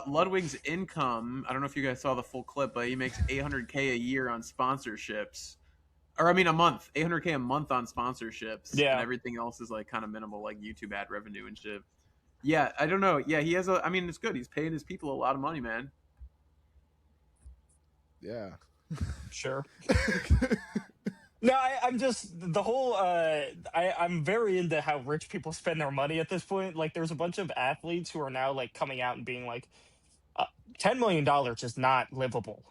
S2: Ludwig's income. I don't know if you guys saw the full clip, but he makes 800K a year on sponsorships, or I mean a month, 800K a month on sponsorships.
S3: Yeah.
S2: and everything else is like kind of minimal, like YouTube ad revenue and shit. Yeah, I don't know. Yeah, he has I mean, it's good. He's paying his people a lot of money, man.
S1: Yeah.
S3: Sure. No, I'm just the whole. I'm very into how rich people spend their money at this point. Like, there's a bunch of athletes who are now like coming out and being like, $10 million is not livable.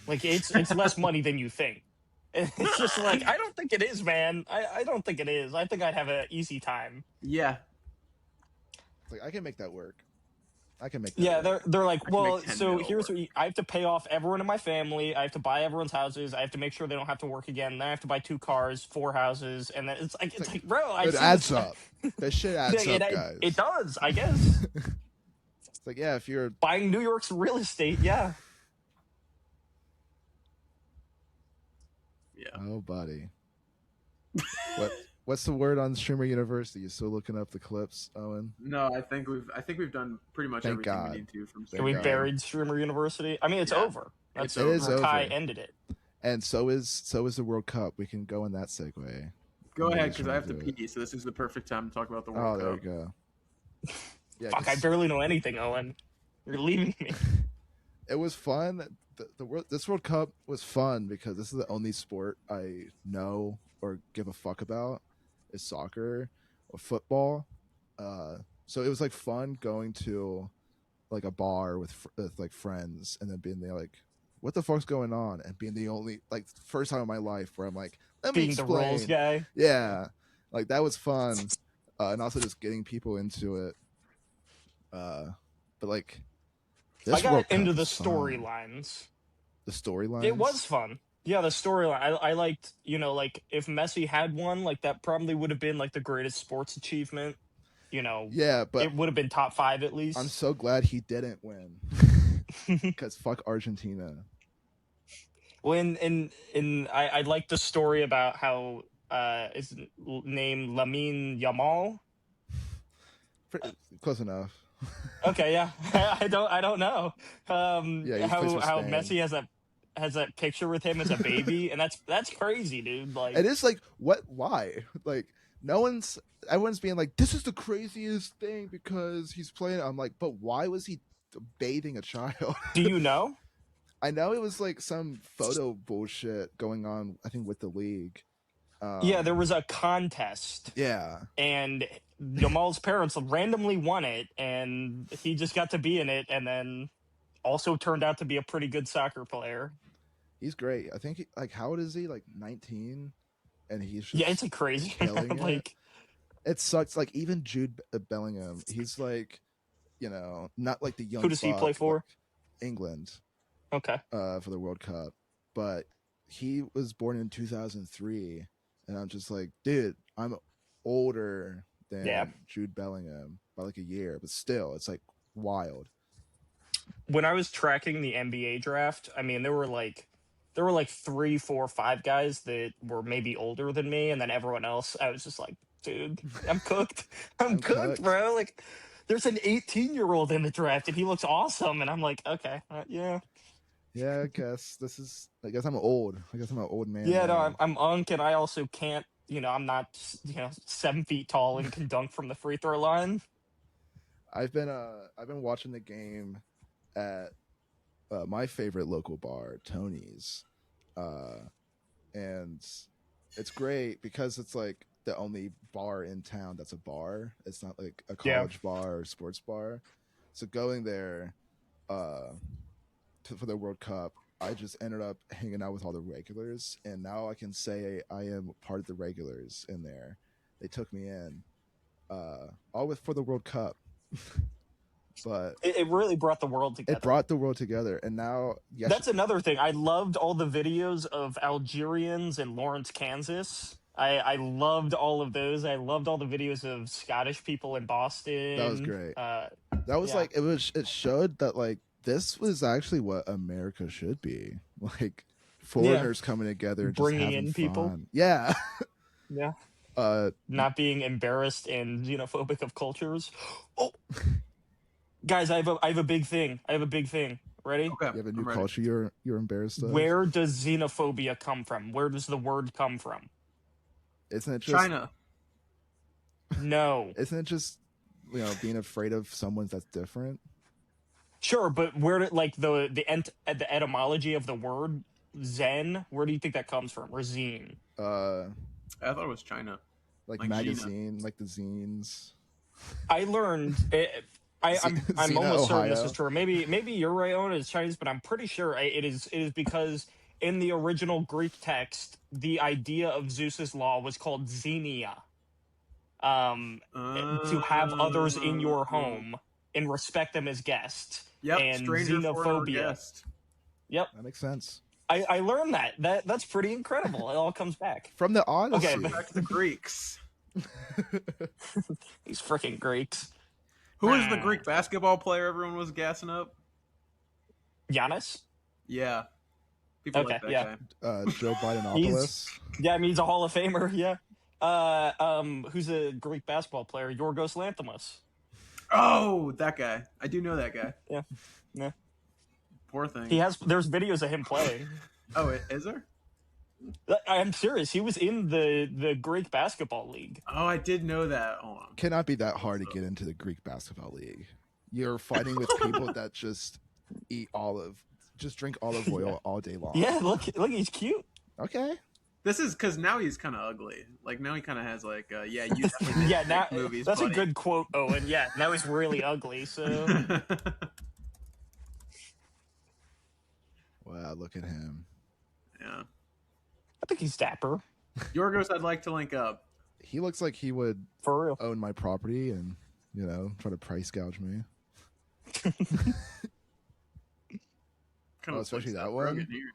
S3: Like, it's less money than you think. And it's just like, I don't think it is, man. I don't think it is. I think I'd have an easy time.
S2: Yeah,
S1: It's like, I can make that work. I can make that
S3: Yeah,
S1: work.
S3: they're like,
S2: can
S3: well,
S2: make 10
S3: so
S2: mil
S3: here's
S2: work.
S3: what I have to pay off everyone in my family. I have to buy everyone's houses. I have to make sure they don't have to work again. Then I have to buy 2 cars, 4 houses, and then it's like, bro, I
S1: It
S3: see
S1: adds
S3: this-
S1: up. That shit adds
S3: Yeah,
S1: up, guys.
S3: it does, I guess.
S1: It's like, yeah, if you're
S3: Buying New York's real estate, yeah.
S2: Yeah.
S1: Oh, buddy. What's the word on Streamer University? You still looking up the clips, Owen?
S2: No, I think we've done pretty much
S1: Thank
S2: everything
S1: God.
S2: we need to from.
S1: Thank
S3: we
S1: God.
S3: buried Streamer University. I mean, it's over.
S2: It's
S1: It is
S3: Rakai
S1: over.
S3: ended it.
S1: And so is the World Cup. We can go in that segue.
S2: Go
S1: I'm
S2: ahead,
S1: just
S2: because
S1: trying
S2: I have to
S1: do it.
S2: pee, so this is the perfect time to talk about the
S1: Oh,
S2: World
S1: there
S2: Cup.
S1: you go. Yeah,
S3: Fuck, I
S1: 'cause
S3: barely know anything, Owen. You're leaving me.
S1: it was fun. This World Cup was fun because this is the only sport I know or give a fuck about is soccer or football. So it was like fun going to like a bar with like friends and then being there like, what the fuck's going on? And being the only like first time in my life where I'm like, let me
S3: Being the
S1: explain.
S3: rules guy.
S1: Yeah, like that was fun, and also just getting people into it. But like, this
S3: I got
S1: World Cup
S3: into the
S1: is fun.
S3: storylines.
S1: The storylines.
S3: It was fun. Yeah, the storyline. I liked, like if Messi had won, like that probably would have been like the greatest sports achievement.
S1: Yeah, but
S3: it would have been top 5 at least.
S1: I'm so glad he didn't win because fuck Argentina.
S3: Well, and I like the story about how is named Lamine Yamal.
S1: Close enough.
S3: Okay, yeah. I don't know.
S1: Yeah, he plays for
S3: how
S1: Spain.
S3: Messi has that picture with him as a baby, and that's crazy, dude. Like,
S1: it is like what? Why? Like everyone's being like, this is the craziest thing because he's playing. I'm like, but why was he bathing a child?
S3: do you know?
S1: I know it was like some photo bullshit going on. I think with the league.
S3: Yeah, there was a contest.
S1: Yeah,
S3: and Yamal's parents randomly won it, and he just got to be in it, and then also turned out to be a pretty good soccer player.
S1: he's great. I think like how old is he? Like 19, and he's just
S3: It's a crazy
S1: killing
S3: like
S1: it sucks. Like even Jude Bellingham, he's like, not like the young.
S3: Who does he play for?
S1: Like England.
S3: Okay.
S1: For the World Cup, but he was born in 2003, and I'm just like, dude, I'm older than Jude Bellingham by like a year, but still, it's like wild.
S3: When I was tracking the NBA draft, I mean, there were like 3, 4, 5 guys that were maybe older than me, and then everyone else, I was just like, dude, I'm cooked. I'm cooked, bro. Like, there's an 18-year-old in the draft, and he looks awesome, and I'm like, okay, yeah.
S1: Yeah, I guess I'm old. I guess I'm an old man.
S3: Yeah,
S1: now.
S3: no, I'm Unk, and I also can't. I'm not 7 feet tall and can dunk from the free throw line.
S1: I've been watching the game at my favorite local bar, Tony's, and it's great because it's like the only bar in town that's a bar. It's not like a college bar or sports bar. So going there, for the World Cup, I just ended up hanging out with all the regulars, and now I can say I am part of the regulars in there. They took me in, all for the World Cup. But
S3: it really brought the world together.
S1: It brought the world together, and now
S3: that's another thing. I loved all the videos of Algerians in Lawrence, Kansas. I loved all of those. I loved all the videos of Scottish people in Boston.
S1: That was great. That was like it showed that like this was actually what America should be. Like foreigners coming together and
S3: bringing
S1: just having
S3: in
S1: fun.
S3: people.
S1: Yeah.
S3: Yeah. Not being embarrassed and xenophobic of cultures. Oh, guys, I have a big thing. Ready?
S2: Okay.
S1: You have a new culture you're embarrassed of?
S3: Where does xenophobia come from? Where does the word come from?
S1: Isn't it just
S2: China?
S3: No.
S1: Isn't it just being afraid of someone that's different?
S3: Sure, but where did like the etymology of the word Zen? Where do you think that comes from? Or zine?
S2: I thought it was China.
S1: Like magazine, like the zines.
S3: I learned. I'm
S1: Xena,
S3: almost certain
S1: Ohio.
S3: this is true. Maybe you're right on it is Chinese, but I'm pretty sure it is because in the original Greek text, the idea of Zeus's law was called xenia. To have others in your home and respect them as guests.
S2: Yep,
S3: and
S2: stranger
S3: xenophobia.
S2: guest.
S3: Yep,
S1: that makes sense.
S3: I learned that. That's pretty incredible. It all comes back
S1: From the Odyssey.
S3: Okay,
S2: Back to the Greeks.
S3: These freaking Greeks.
S2: Who is the Greek basketball player everyone was gassing up?
S3: Giannis?
S2: Yeah. People
S3: Okay,
S2: like that
S3: yeah.
S2: guy.
S1: Joe Bidenopoulos.
S3: Yeah, I mean, he's a Hall of Famer. Yeah. Who's a Greek basketball player? Yorgos Lanthimos.
S2: Oh, that guy. I do know that guy.
S3: Yeah. Yeah.
S2: Poor thing.
S3: There's videos of him playing.
S2: Oh, is there?
S3: I'm serious. He was in the Greek basketball league.
S2: Oh, I did know that. Hold on.
S1: Cannot be that hard to get into the Greek basketball league. You're fighting with people that just drink olive oil all day long.
S3: Yeah, look, he's cute.
S1: Okay.
S2: This is because now he's kind of ugly. Like now he kind of has like, yeah, you definitely did
S3: Yeah, now
S2: make movies.
S3: that's
S2: buddy.
S3: a good quote, Owen. Yeah, now he's really ugly. So
S1: Wow, look at him.
S2: yeah,
S3: I think he's dapper.
S2: Yorgos, I'd like to link up.
S1: He looks like he would
S3: For real.
S1: own my property and try to price gouge me.
S2: Kind
S1: Oh,
S2: of
S1: especially
S2: like
S1: that
S2: Seth
S1: one?
S2: Rogen here.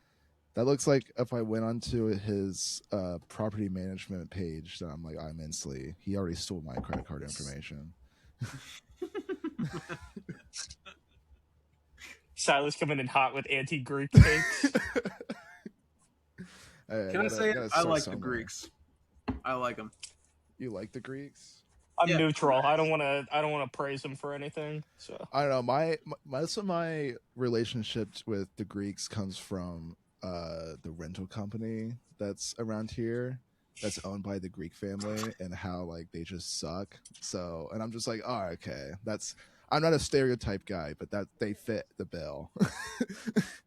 S1: That looks like if I went onto his property management page, then I'm instantly. He already stole my credit card information.
S3: Silas coming in hot with anti-Greek takes.
S1: Hey,
S2: Can I say
S1: gotta
S2: I
S1: start
S2: like
S1: somewhere.
S2: the Greeks. I like them.
S1: You like the Greeks?
S3: I'm
S2: Yeah.
S3: neutral. I don't want to praise him for anything. So
S1: I don't know. Most of my relationships with the Greeks comes from the rental company that's around here, that's owned by the Greek family, and how like they just suck. So, and I'm just like, oh, okay, I'm not a stereotype guy, but that they fit the bill.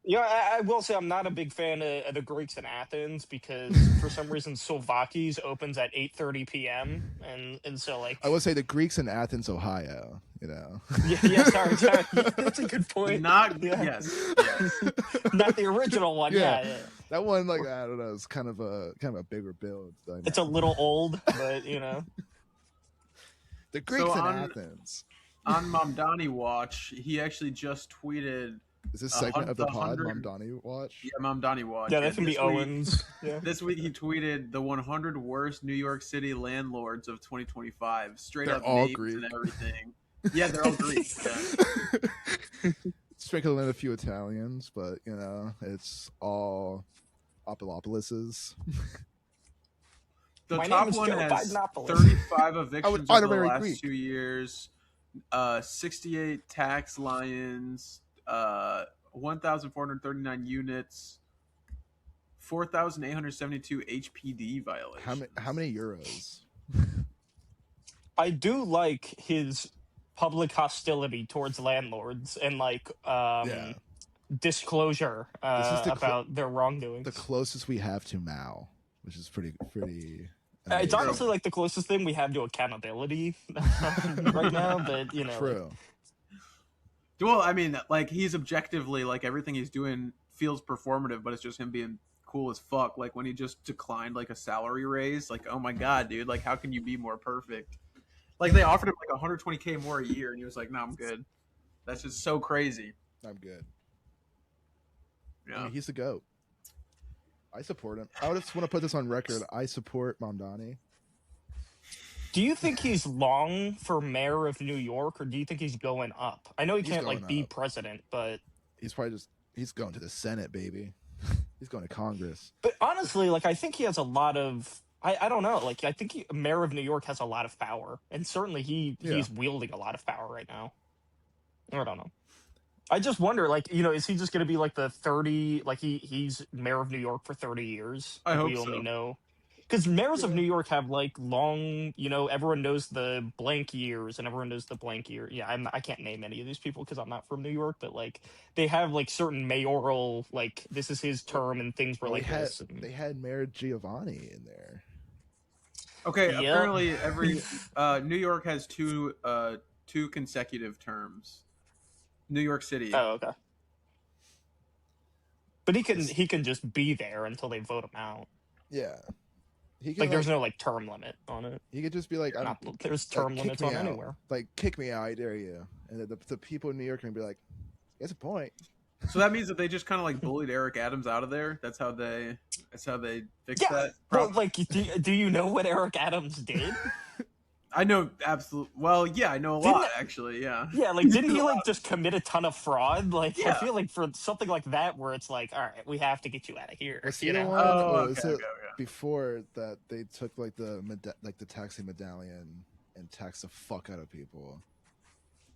S3: yeah, I will say I'm not a big fan of the Greeks in Athens because for some reason Slovaki's opens at 8:30 p.m. and so like
S1: I would say the Greeks in Athens, Ohio.
S3: yeah, sorry, that's a good point.
S2: Not
S3: Yeah.
S2: yes.
S3: Not the original one. Yeah.
S1: That one, like I don't know, it's kind of a bigger build.
S3: It's a little old, but
S1: the Greeks in
S2: on-
S1: Athens.
S2: On Mamdani Watch, he actually just tweeted.
S1: Is this segment of the pod,
S2: 100
S1: Mom Donnie Watch?
S2: Yeah, Mamdani Watch.
S3: Yeah, that can be
S2: this week-
S3: Owens. Yeah.
S2: This week he tweeted the 100 worst New York City landlords of 2025. Straight
S1: They're
S2: up
S1: all
S2: names
S1: Greek.
S2: and everything. Yeah, they're all Greek. Yeah.
S1: Sprinkle in a few Italians, but it's all Opolopolises.
S2: The
S3: My
S2: top
S3: name is
S2: one
S3: Joe
S2: has
S3: Bidenopoulos.
S2: 35 evictions over the
S1: honorary
S2: last
S1: Greek.
S2: 2 years, 68 tax lions, 1,439 units, 4,872 HPD violations.
S1: How many euros?
S3: I do like his public hostility towards landlords and
S1: Yeah.
S3: disclosure
S1: This is the
S3: about their wrongdoings.
S1: The closest we have to Mao, which is pretty.
S3: It's
S1: amazing.
S3: honestly like the closest thing we have to accountability right now, but
S1: True.
S2: Well, I mean, like he's objectively like everything he's doing feels performative, but it's just him being cool as fuck. Like when he just declined like a salary raise, like oh my god, dude, like how can you be more perfect? Like they offered him like 120K more a year, and he was like, "No, I'm good." That's just so crazy.
S1: I'm good.
S2: Yeah,
S1: I mean, he's the GOAT. I support him. I just want to put this on record. I support Mamdani.
S3: do you think he's long for mayor of New York, or do you think he's going up? I know he
S1: He's
S3: can't like
S1: going
S3: be
S1: up.
S3: president, but
S1: He's probably he's going to the Senate, baby. He's going to Congress.
S3: honestly, like I think he has a lot of. I don't know. Like I think mayor of New York has a lot of power, and certainly he's wielding a lot of power right now. I don't know. I just wonder, like is he just going to be like the 30? Like he's mayor of New York for 30 years?
S2: I hope
S3: we
S2: so.
S3: only know because mayors of New York have like long. Everyone knows the blank years, and everyone knows the blank year. Yeah, I can't name any of these people because I'm not from New York, but like they have like certain mayoral like this is his term and things were like this. And...
S1: They had Mayor Giovanni in there.
S2: Okay,
S3: Yep.
S2: apparently every New York has two consecutive terms. New York City.
S3: Oh, okay. But he can just be there until they vote him out.
S1: Yeah. He
S3: Like there's no like term limit on it.
S1: He could just be like,
S3: There's term
S1: kick
S3: limits
S1: me
S3: on
S1: out.
S3: anywhere.
S1: Like, kick me out, I dare you. And the people in New York are going to be like, that's a point.
S2: So that means that they just kind of like bullied Eric Adams out of there. That's how they fixed
S3: Yeah,
S2: that.
S3: well, like, do you know what Eric Adams did?
S2: I know absolutely. Well, yeah, I know a lot actually. Yeah.
S3: Yeah, like didn't he like just commit a ton of fraud? Like I
S2: Yeah.
S3: feel like for something like that, where it's like, all right, we have to get you out of here.
S1: Was he
S3: You
S1: the
S3: know?
S1: one,
S2: Oh,
S1: or
S2: okay,
S1: was
S2: okay,
S1: it
S2: okay.
S1: before that they took like the taxi medallion and taxed the fuck out of people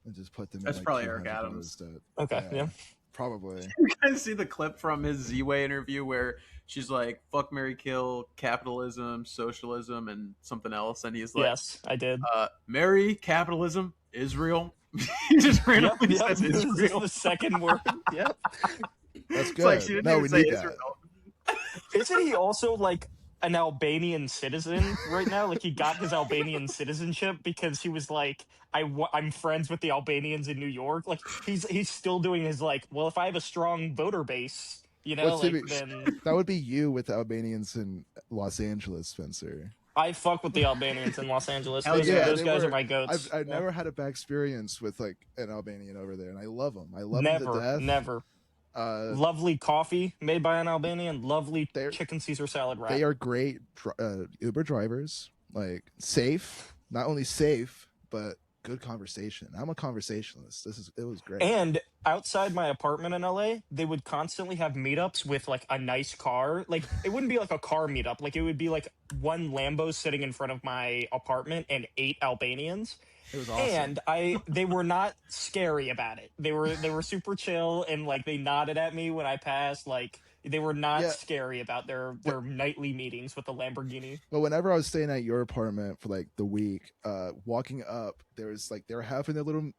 S1: and just put them
S2: That's
S1: in like
S2: probably Eric
S1: $200
S2: Adams.
S1: debt?
S3: Okay, yeah.
S1: Probably.
S2: You guys see the clip from his Z-Way interview where she's like, "Fuck, marry, kill, capitalism, socialism, and something else," and he's like,
S3: Yes, I did.
S2: "Marry, capitalism, Israel." He just randomly
S3: Yep.
S2: says
S3: This is
S2: Israel.
S3: the second word. Yep.
S1: That's
S2: It's
S1: good.
S2: like she didn't
S1: No,
S2: even
S1: we
S2: say
S1: need
S2: Israel.
S1: that.
S3: Isn't he also like an Albanian citizen right now? Like he got his Albanian citizenship because he was like, I'm friends with the Albanians in New York. Like he's still doing his like, well, if I have a strong voter base, you know,
S1: What's
S3: like
S1: it-
S3: then
S1: That would be you with the Albanians in Los Angeles, Spencer.
S3: I fuck with the Albanians in Los Angeles.
S2: Hell
S3: Those,
S2: yeah,
S3: those
S1: they
S3: guys
S1: were-
S3: are my goats.
S1: I've
S3: Yeah.
S1: never had a bad experience with like an Albanian over there, and I love them. I love them to
S3: Never,
S1: death.
S3: never. Lovely coffee made by an Albanian. Lovely chicken Caesar salad wrap.
S1: They are great Uber drivers. Like safe, not only safe, but good conversation. I'm a conversationalist. It was great.
S3: And outside my apartment in LA, they would constantly have meetups with like a nice car. Like it wouldn't be like a car meetup. Like it would be like one Lambo sitting in front of my apartment and 8 Albanians.
S1: It was awesome.
S3: And they were not scary about it. They were super chill and like they nodded at me when I passed. Like they were not scary about their nightly meetings with the Lamborghini.
S1: Well, whenever I was staying at your apartment for like the week, walking up, they were having their little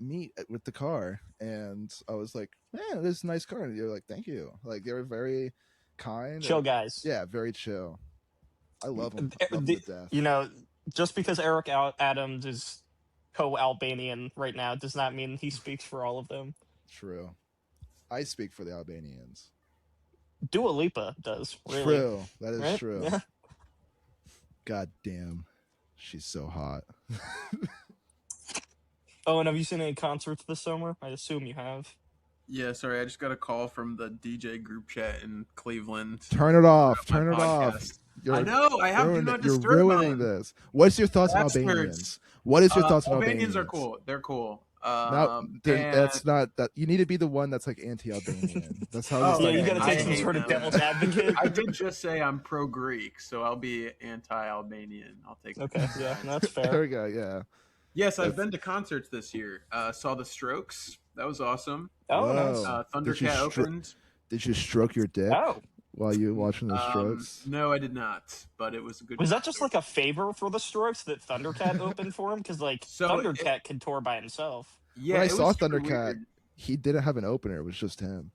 S1: meet with the car, and I was like, man, this is a nice car. And they're like, thank you. Like they were very kind,
S3: chill guys.
S1: Yeah, very chill. I love them. I love them to death.
S3: You know, just because Eric Adams is co-Albanian right now does not mean he speaks for all of them.
S1: True. I speak for the Albanians.
S3: Dua Lipa does. Really.
S1: True. That is
S3: right?
S1: true.
S3: Yeah.
S1: God damn. She's so hot.
S3: Oh, and have you seen any concerts this summer? I assume you have.
S2: Yeah, sorry, I just got a call from the DJ group chat in Cleveland.
S1: Turn it off. Turn it off.
S2: I know. I have to not disturb.
S1: You're ruining this. What's your thoughts on Albanians? What is your thoughts on Albanians?
S2: Albanians are cool. They're cool.
S1: That's not that. You need to be the one that's like anti-Albanian. That's how.
S3: Yeah, you got to take some sort of devil's advocate.
S2: I did just say I'm pro-Greek, so I'll be anti-Albanian. I'll take.
S3: Okay, yeah, that's fair.
S1: There we go. Yeah.
S2: Yes, I've been to concerts this year. Saw the Strokes. That was awesome.
S3: Oh, nice.
S2: Thundercat opened.
S1: Did you stroke your dick while you were watching the Strokes?
S2: No, I did not, but it was a good.
S3: Was that just like a favor for the Strokes that Thundercat opened for him? Because like Thundercat can tour by himself.
S2: Yeah,
S1: when I saw Thundercat, he didn't have an opener. It was just him.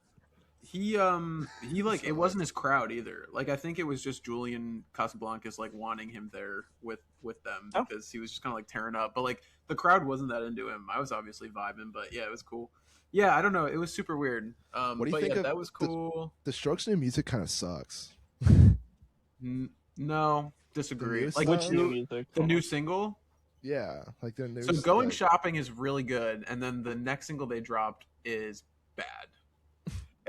S2: He like it wasn't his crowd either. Like I think it was just Julian Casablancas like wanting him there with them because he was just kind of like tearing up. But like the crowd wasn't that into him. I was obviously vibing, but yeah, it was cool. Yeah, I don't know. It was super weird.
S1: What do you think of
S2: that was cool.
S1: The Strokes' new music kind of sucks.
S2: No, disagree.
S1: The
S2: like
S3: which new music?
S2: The new single.
S1: Yeah, like their new.
S2: So Going Shopping is really good, and then the next single they dropped is bad.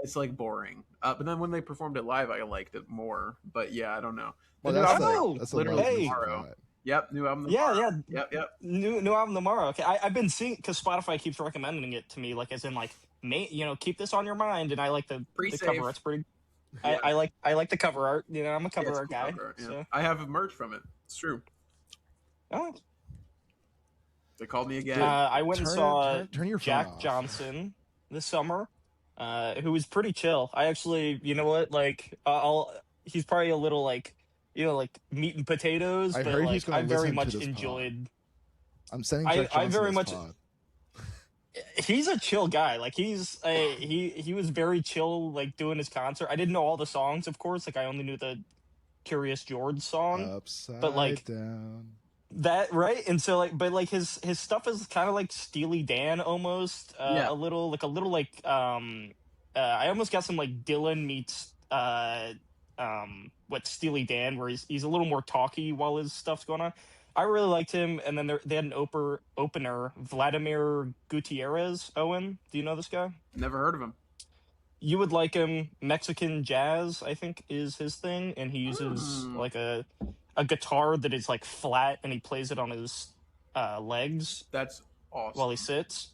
S2: It's like boring. But then when they performed it live, I liked it more. But yeah, I don't know.
S1: Well,
S2: that's literally tomorrow. Yep, new album tomorrow. Yep.
S3: New album tomorrow. Okay, I've been seeing because Spotify keeps recommending it to me, like as in like, keep this on your mind, and I like the cover. It's pretty. Yeah. I like the cover art. You know, I'm a cover art guy.
S2: Cover art, yeah.
S3: So.
S2: I have merch from it. It's true.
S3: Oh.
S2: They called me again.
S3: I went and saw
S1: turn your
S3: Jack Johnson this summer, who was pretty chill. I actually, you know what, like, he's probably a little like, like meat and potatoes, but like, I very much enjoyed.
S1: I'm sending Jack Johnson
S3: I very
S1: this
S3: much.
S1: pod.
S3: He's a chill guy. Like he was very chill, like doing his concert. I didn't know all the songs, of course. Like I only knew the Curious George song, but like
S1: down.
S3: That right, and so like, but like his stuff is kind of like Steely Dan almost, a little like I almost got some like Dylan meets what Steely Dan, where he's a little more talky while his stuff's going on. I really liked him, and then they had an opener, Vladimir Gutierrez. Owen, do you know this guy?
S2: Never heard of him.
S3: You would like him. Mexican jazz, I think, is his thing, and he uses like a a guitar that is like flat, and he plays it on his legs
S2: That's awesome.
S3: while he sits.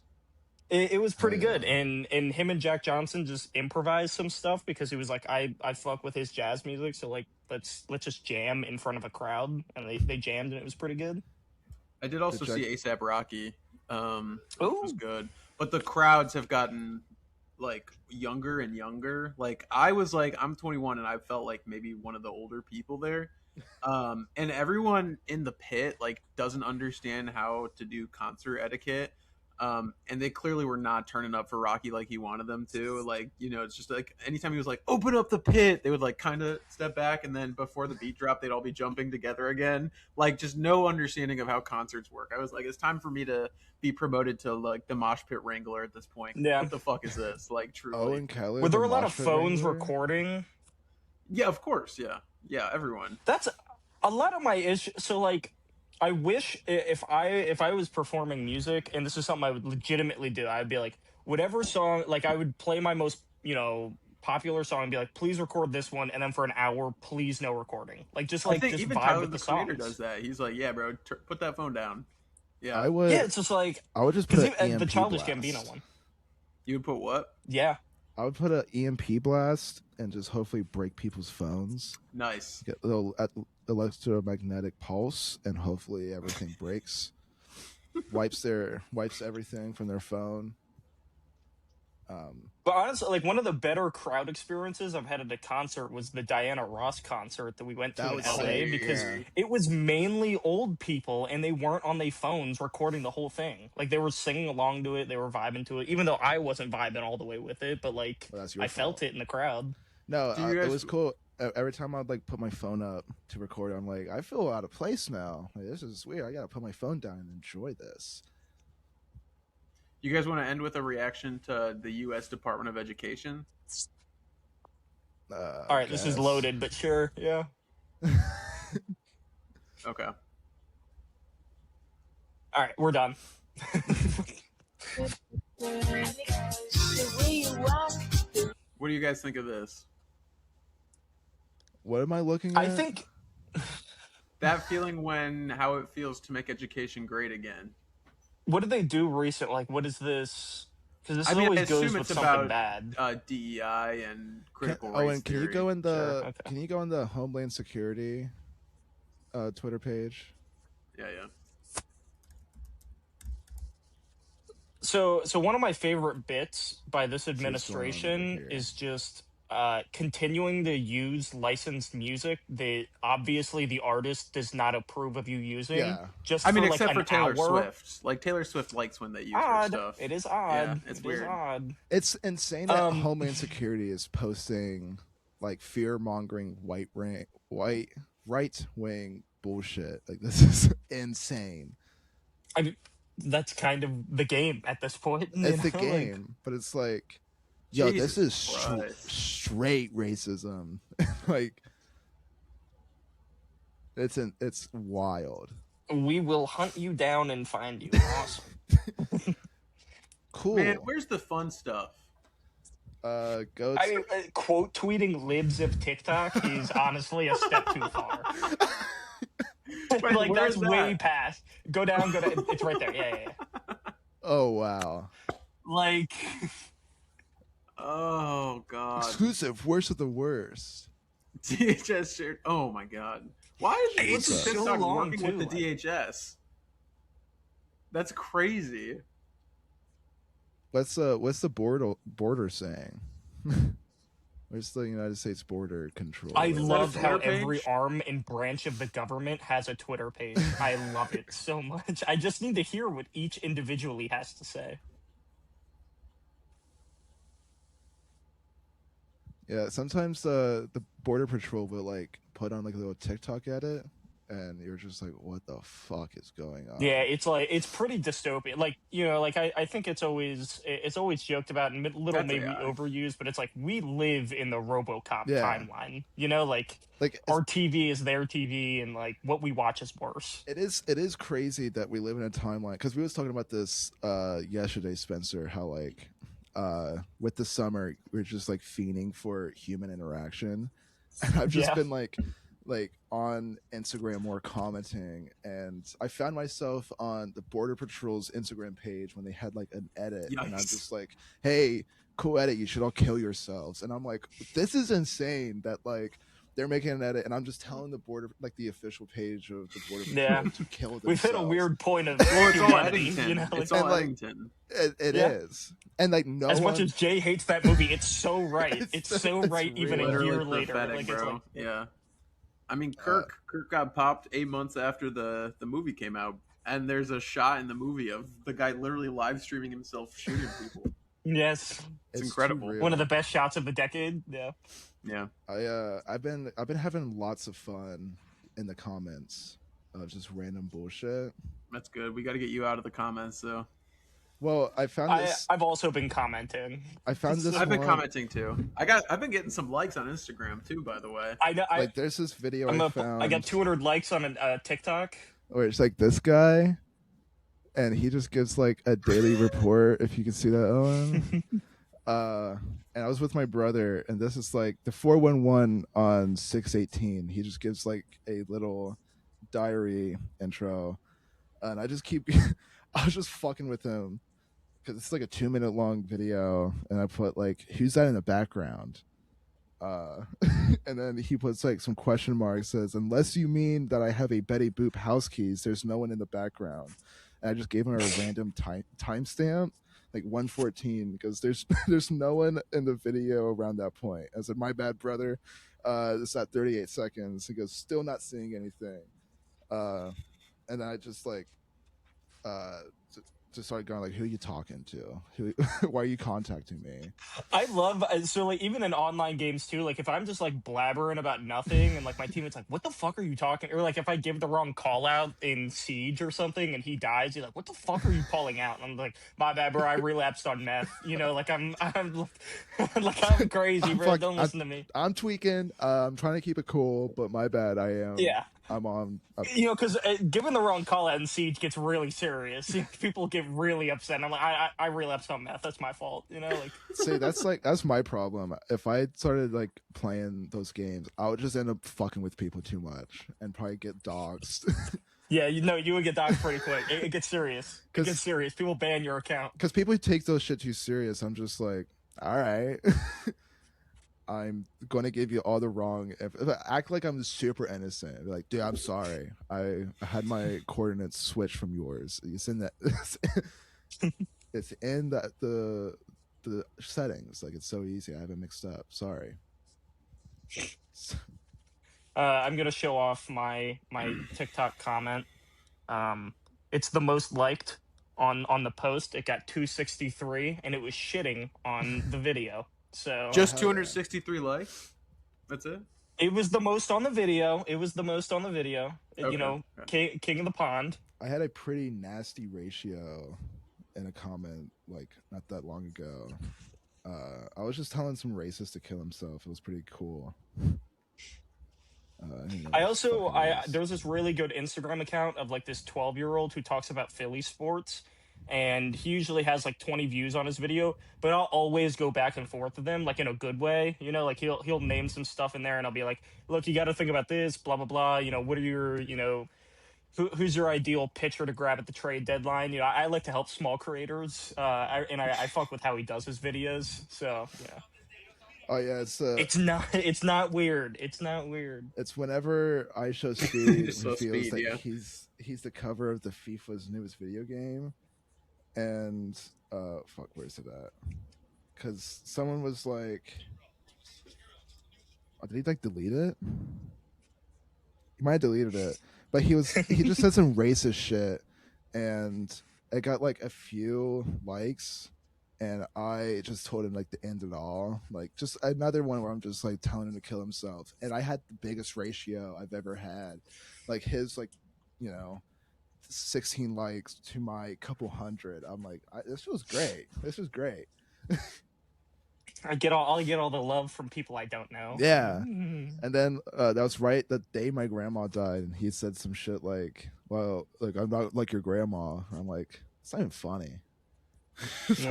S3: It was pretty
S1: yeah.
S3: good, and him and Jack Johnson just improvised some stuff because he was like, I fuck with his jazz music, so like let's just jam in front of a crowd, and they jammed, and it was pretty good.
S2: I did also see ASAP Rocky, which was
S3: Ooh.
S2: good, but the crowds have gotten like younger and younger. Like I was like, I'm 21, and I felt like maybe one of the older people there. And everyone in the pit like doesn't understand how to do concert etiquette. And they clearly were not turning up for Rocky like he wanted them to. Like, you know, it's just like anytime he was like, open up the pit, they would like kind of step back, and then before the beat drop, they'd all be jumping together again. Like, just no understanding of how concerts work. I was like, it's time for me to be promoted to like the mosh pit wrangler at this point.
S3: Yeah.
S2: What the fuck is this? Like, truly.
S1: Owen Keller.
S3: Were there
S1: the
S3: a lot of
S1: mosh pit
S3: phones
S1: wrangler?
S3: recording?
S2: Yeah, of course. Yeah, everyone.
S3: That's a lot of my issue. So like, I wish if I was performing music, and this is something I would legitimately do, I'd be like, whatever song, like I would play my most, popular song and be like, please record this one, and then for an hour, please no recording. Like just
S2: I think
S3: just
S2: even
S3: vibe
S2: Tyler
S3: with
S2: the
S3: the
S2: Creator
S3: songs.
S2: does that. He's like, yeah, bro, put that phone down. Yeah,
S1: I would.
S3: Yeah, it's just like
S1: I would just put an
S3: the
S1: EMP
S3: Childish
S1: blast.
S3: Gambino one.
S2: you would put what?
S3: Yeah.
S1: I would put an EMP blast and just hopefully break people's phones.
S2: Nice.
S1: Get a little electromagnetic pulse, and hopefully everything breaks. wipes everything from their phone.
S3: But honestly, like one of the better crowd experiences I've had at a concert was the Diana Ross concert that we went to
S1: That
S3: in
S1: was
S3: LA,
S1: sick,
S3: because
S1: yeah.
S3: it was mainly old people, and they weren't on their phones recording the whole thing. Like they were singing along to it, they were vibing to it, even though I wasn't vibing all the way with it, but like
S1: Well, that's your
S3: I felt
S1: fault.
S3: it in the crowd.
S1: No,
S2: Do you guys-
S1: it was cool. Every time I'd like put my phone up to record, I'm like, I feel out of place now. Like, this is weird. I gotta put my phone down and enjoy this.
S2: You guys want to end with a reaction to the U.S. Department of Education?
S3: All right, this is loaded, but sure, yeah.
S2: Okay.
S3: All right, we're done.
S2: What do you guys think of this?
S1: What am I looking at?
S3: I think
S2: That feeling when how it feels to make education great again.
S3: what did they do recent? Like, what is this? Because this
S2: I mean, I
S3: always
S2: assume
S3: goes with
S2: it's
S3: something
S2: bad.
S3: bad.
S2: DEI and critical
S1: Owen,
S2: race
S1: can you
S2: theory.
S1: go in the
S3: Sure, okay.
S1: Can you go in the Homeland Security Twitter page?
S2: Yeah.
S3: So one of my favorite bits by this
S1: what's going on over
S3: administration
S1: here.
S3: is just continuing to use licensed music that obviously the artist does not approve of you using.
S1: Yeah.
S3: Just
S2: I mean,
S3: for,
S2: except
S3: like,
S2: for
S3: an
S2: Taylor
S3: hour.
S2: Swift. Like Taylor Swift likes when they use her
S3: Odd.
S2: stuff.
S3: It is odd.
S2: Yeah, it's
S3: It is
S2: weird.
S3: odd.
S1: It's insane that
S3: Um,
S1: Homeland Security is posting like fear-mongering right-wing bullshit. Like, this is insane.
S3: I mean, that's kind of the game at this point. you
S1: It's the
S3: know, like-
S1: game, but it's like, yo,
S2: Jesus
S1: this is
S2: Christ.
S1: straight racism. Like, it's wild.
S3: we will hunt you down and find you. Awesome.
S1: Cool.
S2: Man, where's the fun stuff?
S1: Go.
S3: I mean, quote tweeting libs of TikTok is honestly a step too far.
S2: Wait,
S3: Like,
S2: where
S3: that's
S2: is that?
S3: way past. Go down. It's right there. Yeah.
S1: Oh wow.
S3: Like,
S2: Oh god.
S1: Exclusive. Worst of the worst.
S2: DHS shared. Oh my god. Why is
S3: It's
S2: what's
S3: so
S2: TikTok
S3: long,
S2: working with
S3: too,
S2: the DHS? That's crazy.
S1: What's the border saying? Where's the United States border control?
S3: I
S2: that a
S3: love how
S2: Twitter
S3: every
S2: page?
S3: arm and branch of the government has a Twitter page. I love it so much. I just need to hear what each individually has to say.
S1: Yeah, sometimes the border patrol will like put on like a little TikTok edit, and you're just like, what the fuck is going on?
S3: Yeah, it's like, it's pretty dystopian. Like, like I think it's always joked about and little
S2: That's
S3: maybe
S2: AI.
S3: overused, but it's like we live in the RoboCop
S1: Yeah.
S3: timeline. Like
S1: Like
S3: our TV is their TV, and like what we watch is worse.
S1: it is crazy that we live in a timeline, because we was talking about this yesterday, Spencer, how like with the summer we're just like fiending for human interaction, and I've just
S3: Yeah.
S1: been like like on Instagram or commenting, and I found myself on the Border Patrol's Instagram page when they had like an edit, and I'm just like, hey, cool edit, you should all kill yourselves. And I'm like, this is insane that like they're making an edit, and I'm just telling the border, like the official page of the Border Patrol, to kill themselves.
S3: We've hit a weird point of
S2: well, it's all
S3: humanity,
S2: Eddington.
S3: you know?
S2: It's all Eddington.
S1: It is. And like no
S3: as
S1: one...
S3: much as Jay hates that movie, it's so right. it's so right even a year
S2: literally
S3: later.
S2: pathetic,
S3: Like,
S2: bro.
S3: it's like,
S2: yeah. I mean, Kirk got popped 8 months after the movie came out, and there's a shot in the movie of the guy literally live streaming himself shooting people.
S3: Yes,
S2: it's incredible.
S3: One of the best shots of the decade.
S2: Yeah.
S1: I've been having lots of fun in the comments of just random bullshit.
S2: That's good. We got to get you out of the comments, though.
S1: Well,
S3: I've also been commenting.
S1: I've been
S2: commenting too. I've been getting some likes on Instagram too, by the way.
S3: I know.
S1: Like, there's this video I found.
S3: I got 200 likes on a TikTok.
S1: Where it's like this guy, and he just gives like a daily report. If you can see that, Owen. And I was with my brother, and this is like the 411 on 6/18. He just gives like a little diary intro, and I just keep. I was just fucking with him. Because it's like a 2-minute long video, and I put like, who's that in the background? And then he puts like some question marks, says, unless you mean that I have a Betty Boop house keys, there's no one in the background. And I just gave him a random timestamp, like 1:14, because there's no one in the video around that point. I said, my bad, brother. It's at 38 seconds. He goes, still not seeing anything. And I just like just started going like, who are you talking to? Why are you contacting me?
S3: I love, so like even in online games too, like if I'm just like blabbering about nothing and like my teammate's like, what the fuck are you talking? Or like if I give the wrong call out in Siege or something and he dies, you're like, what the fuck are you calling out? And I'm like, my bad, bro, I relapsed on meth. You know, like I'm like I'm crazy, bro. Don't listen to me.
S1: I'm tweaking. I'm trying to keep it cool, but my bad. I am.
S3: Yeah.
S1: I'm on.
S3: You know, because giving the wrong call out in Siege gets really serious. People get really upset. And I'm like, I relapsed on meth. That's my fault. You know, like.
S1: See, that's my problem. If I started like playing those games, I would just end up fucking with people too much and probably get doxxed.
S3: Yeah, you would get doxxed pretty quick. It gets serious. It gets serious. People ban your account
S1: because people take those shit too serious. I'm just like, all right. I'm going to give you all the wrong. If I act like I'm super innocent, be like, dude, I'm sorry. I had my coordinates switched from yours. It's in that. It's in the settings. Like, it's so easy. I have it mixed up. Sorry.
S3: I'm gonna show off my TikTok comment. It's the most liked on the post. It got 263, and it was shitting on the video. So
S2: just 263 likes. That's it.
S3: It was the most on the video. Okay, you know,
S2: okay.
S3: King of the Pond.
S1: I had a pretty nasty ratio in a comment like not that long ago. I was just telling some racist to kill himself. It was pretty cool.
S3: There was this really good Instagram account of like this 12-year-old who talks about Philly sports. And he usually has like 20 views on his video, but I'll always go back and forth with him, like in a good way. You know, like he'll name some stuff in there, and I'll be like, "Look, you got to think about this, blah blah blah. You know, what are your, you know, who's your ideal pitcher to grab at the trade deadline? You know, I like to help small creators, I fuck with how he does his videos. So yeah.
S1: Oh yeah,
S3: it's not weird. It's not weird.
S1: It's whenever I show Speed, he
S2: so
S1: feels
S2: Speed,
S1: like
S2: yeah.
S1: he's the cover of the FIFA's newest video game. And fuck, where's it at? Because someone was like, oh, did he like delete it? He might have deleted it, but he just said some racist shit, and it got like a few likes, and I just told him like to end it all, like just another one where I'm just like telling him to kill himself, and I had the biggest ratio I've ever had, like his like, you know, 16 likes to my couple hundred. I'm like, this was great. This is great.
S3: I get all the love from people I don't know.
S1: Yeah. And then that was right the day my grandma died, and he said some shit like, well, like, I'm not like your grandma. I'm like, it's not even funny. It's